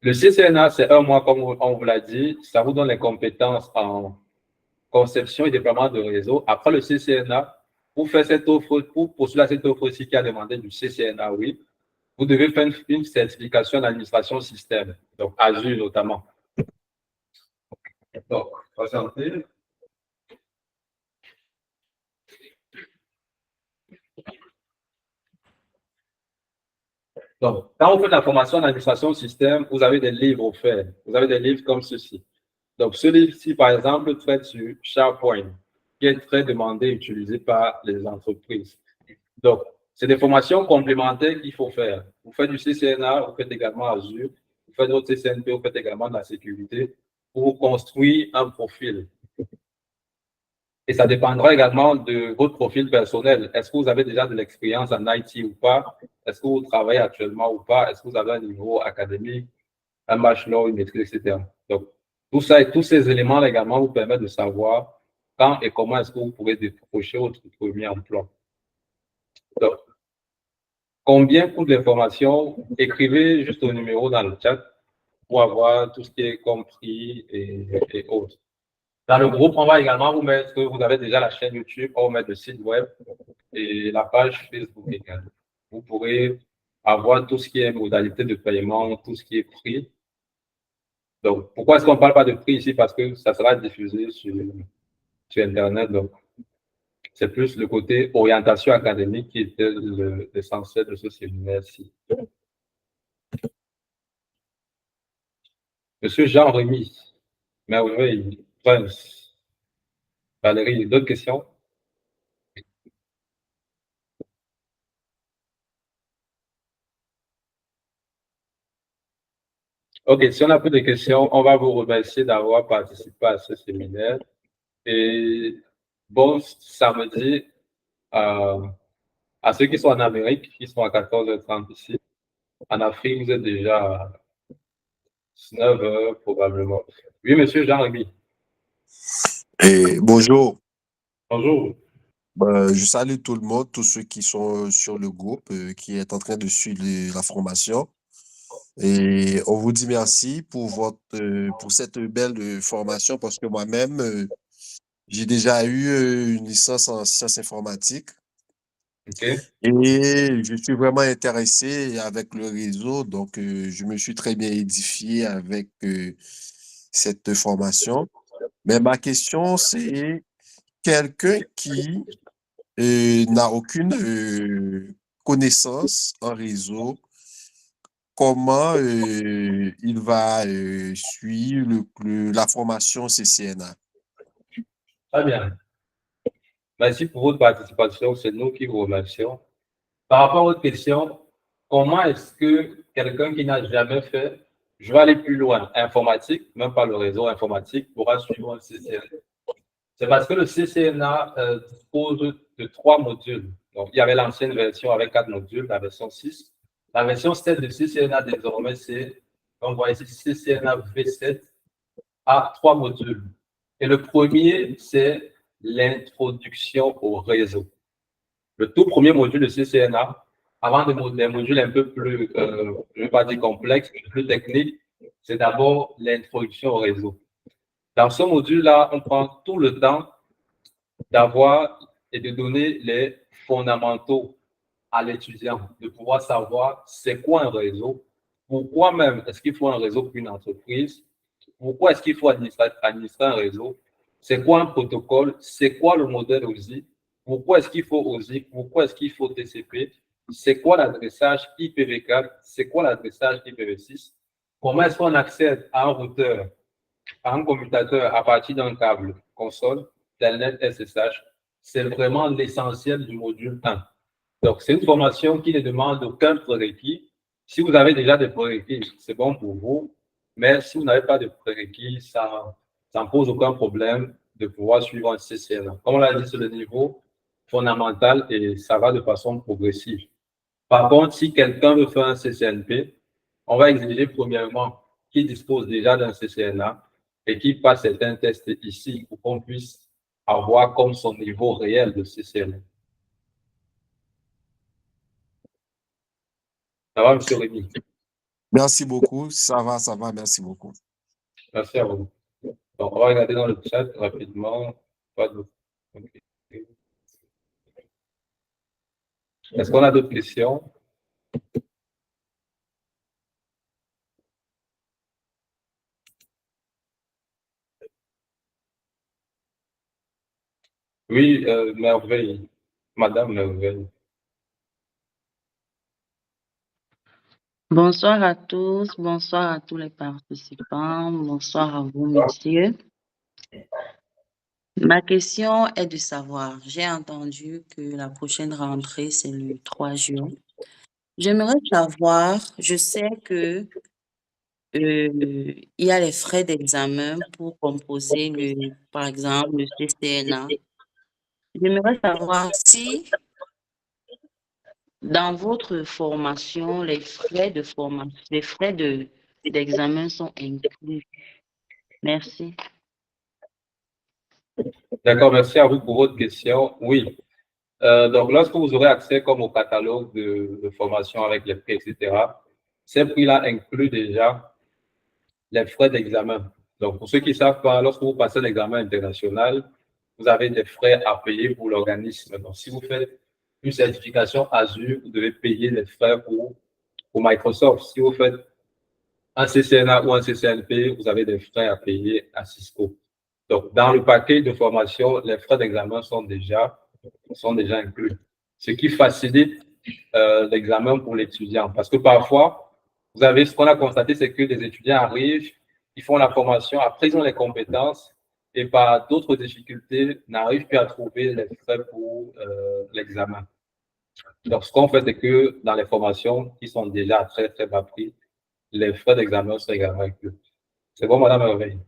Le CCNA, c'est 1 mois, comme on vous l'a dit. Ça vous donne les compétences en conception et déploiement de réseau. Après le CCNA, pour faire cette offre, pour postuler à cette offre aussi qui a demandé du CCNA, oui, vous devez faire une certification d'administration système, donc Azure notamment. Donc, patientez. Donc, quand vous faites la formation en administration système, vous avez des livres offerts. Vous avez des livres comme ceci. Donc, ce livre-ci, par exemple, traite sur SharePoint, qui est très demandé et utilisé par les entreprises. Donc, c'est des formations complémentaires qu'il faut faire. Vous faites du CCNA, vous faites également Azure, vous faites votre CCNP, vous faites également de la sécurité pour construire un profil. Et ça dépendra également de votre profil personnel. Est-ce que vous avez déjà de l'expérience en IT ou pas? Est-ce que vous travaillez actuellement ou pas? Est-ce que vous avez un niveau académique, un bachelor, une maîtrise, etc. Donc, tout ça et tous ces éléments également vous permettent de savoir quand et comment est-ce que vous pourrez décrocher votre premier emploi. Donc, combien coûte l'information? Écrivez juste au numéro dans le chat pour avoir tout ce qui est compris et autres. Dans le groupe, on va également vous mettre, vous avez déjà la chaîne YouTube, on va vous mettre le site web et la page Facebook également. Vous pourrez avoir tout ce qui est modalité de paiement, tout ce qui est prix. Donc, pourquoi est-ce qu'on ne parle pas de prix ici? Parce que ça sera diffusé sur Internet. Donc, c'est plus le côté orientation académique qui était l'essentiel de ce séminaire-ci. Monsieur Jean-Rémy, merveille, Prince, Valérie, d'autres questions? Ok, si on n'a plus de questions, on va vous remercier d'avoir participé à ce séminaire. Et bon samedi à ceux qui sont en Amérique, qui sont à 14h30 ici. En Afrique, vous êtes déjà à 19h probablement. Oui, monsieur Jean-Rémy. Bonjour. Bonjour. Je salue tout le monde, tous ceux qui sont sur le groupe, qui est en train de suivre la formation. Et on vous dit merci pour cette belle formation parce que moi-même, j'ai déjà eu une licence en sciences informatiques. Ok. Et je suis vraiment intéressé avec le réseau, donc je me suis très bien édifié avec cette formation. Mais ma question, c'est quelqu'un qui n'a aucune connaissance en réseau, comment il va suivre la formation CCNA? Très bien. Merci pour votre participation. C'est nous qui vous remercions. Par rapport à votre question, comment est-ce que quelqu'un qui n'a jamais fait, je vais aller plus loin, informatique, même pas le réseau informatique, pourra suivre un CCNA? C'est parce que le CCNA dispose de 3 modules. Donc, il y avait l'ancienne version avec 4 modules, la version 6. La version 7 de CCNA désormais, c'est, on voit ici, CCNA V7 a 3 modules. Et le premier, c'est l'introduction au réseau. Le tout premier module de CCNA, avant des modules un peu plus, je ne vais pas dire complexes, plus techniques, c'est d'abord l'introduction au réseau. Dans ce module-là, on prend tout le temps d'avoir et de donner les fondamentaux à l'étudiant, de pouvoir savoir c'est quoi un réseau, pourquoi même est-ce qu'il faut un réseau pour une entreprise, pourquoi est-ce qu'il faut administrer un réseau, c'est quoi un protocole, c'est quoi le modèle OSI, pourquoi est-ce qu'il faut OSI, pourquoi est-ce qu'il faut TCP, c'est quoi l'adressage IPv4, c'est quoi l'adressage IPv6, comment est-ce qu'on accède à un routeur, à un commutateur à partir d'un câble console, Telnet SSH, c'est vraiment l'essentiel du module 1. Donc, c'est une formation qui ne demande aucun prérequis. Si vous avez déjà des prérequis, c'est bon pour vous. Mais si vous n'avez pas de prérequis, ça ne pose aucun problème de pouvoir suivre un CCNA. Comme on l'a dit, c'est le niveau fondamental et ça va de façon progressive. Par contre, si quelqu'un veut faire un CCNP, on va exiger premièrement qu'il dispose déjà d'un CCNA et qu'il passe certains tests ici pour qu'on puisse avoir comme son niveau réel de CCNA. Ça va, M. Rémy? Merci beaucoup. Ça va, merci beaucoup. Merci à vous. Donc, on va regarder dans le chat rapidement. Pas de... Okay. Est-ce qu'on a d'autres questions? Oui, Merveille. Madame Merveille. Bonsoir à tous, bonsoir à tous les participants, bonsoir à vous, messieurs. Ma question est de savoir, j'ai entendu que la prochaine rentrée, c'est le 3 juin. J'aimerais savoir, je sais que il y a les frais d'examen pour composer par exemple, le CCNA. J'aimerais savoir si dans votre formation, les frais d'examen sont inclus. Merci. D'accord, merci à vous pour votre question. Oui. Donc, lorsque vous aurez accès comme au catalogue de formation avec les prix, etc., ces prix-là incluent déjà les frais d'examen. Donc, pour ceux qui ne savent pas, lorsque vous passez l'examen international, vous avez des frais à payer pour l'organisme. Donc, si vous faites une certification Azure, vous devez payer les frais pour Microsoft. Si vous faites un CCNA ou un CCNP, vous avez des frais à payer à Cisco. Donc, dans le paquet de formation, les frais d'examen sont déjà inclus. Ce qui facilite l'examen pour l'étudiant. Parce que parfois, vous avez ce qu'on a constaté, c'est que les étudiants arrivent, ils font la formation, après ils ont les compétences et par d'autres difficultés, n'arrivent plus à trouver les frais pour l'examen. Donc, ce qu'on fait, c'est que dans les formations qui sont déjà à très, très bas prix, les frais d'examen sont également inclus. C'est bon, Madame Merveille?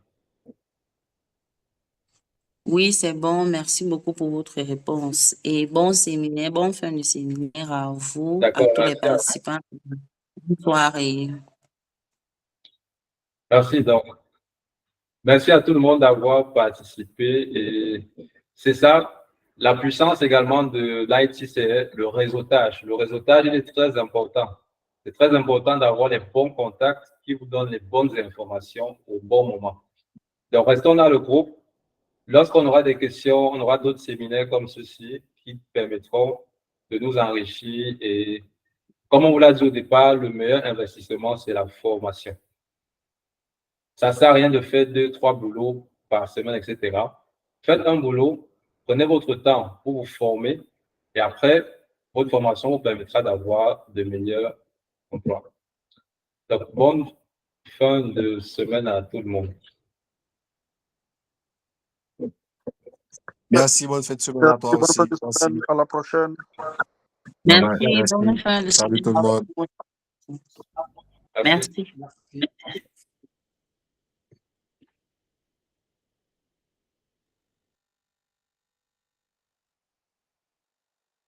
Oui, c'est bon. Merci beaucoup pour votre réponse. Et bon séminaire, bonne fin de séminaire à vous, à D'accord, tous les merci. participants. Bonsoir et Merci. Donc, merci à tout le monde d'avoir participé. Et c'est ça, la puissance également de l'IT, c'est le réseautage. Le réseautage, il est très important. C'est très important d'avoir les bons contacts qui vous donnent les bonnes informations au bon moment. Donc, restons dans le groupe. Lorsqu'on aura des questions, on aura d'autres séminaires comme ceci qui permettront de nous enrichir. Et comme on vous l'a dit au départ, le meilleur investissement, c'est la formation. Ça ne sert à rien de faire 2, 3 boulots par semaine, etc. Faites un boulot, prenez votre temps pour vous former et après, votre formation vous permettra d'avoir de meilleurs emplois. Donc, bonne fin de semaine à tout le monde. Merci, bonne fin de semaine à toi aussi. Merci. À la prochaine. Bye merci. bye. Bonne fin de Salut tout le séminaire. monde. Merci.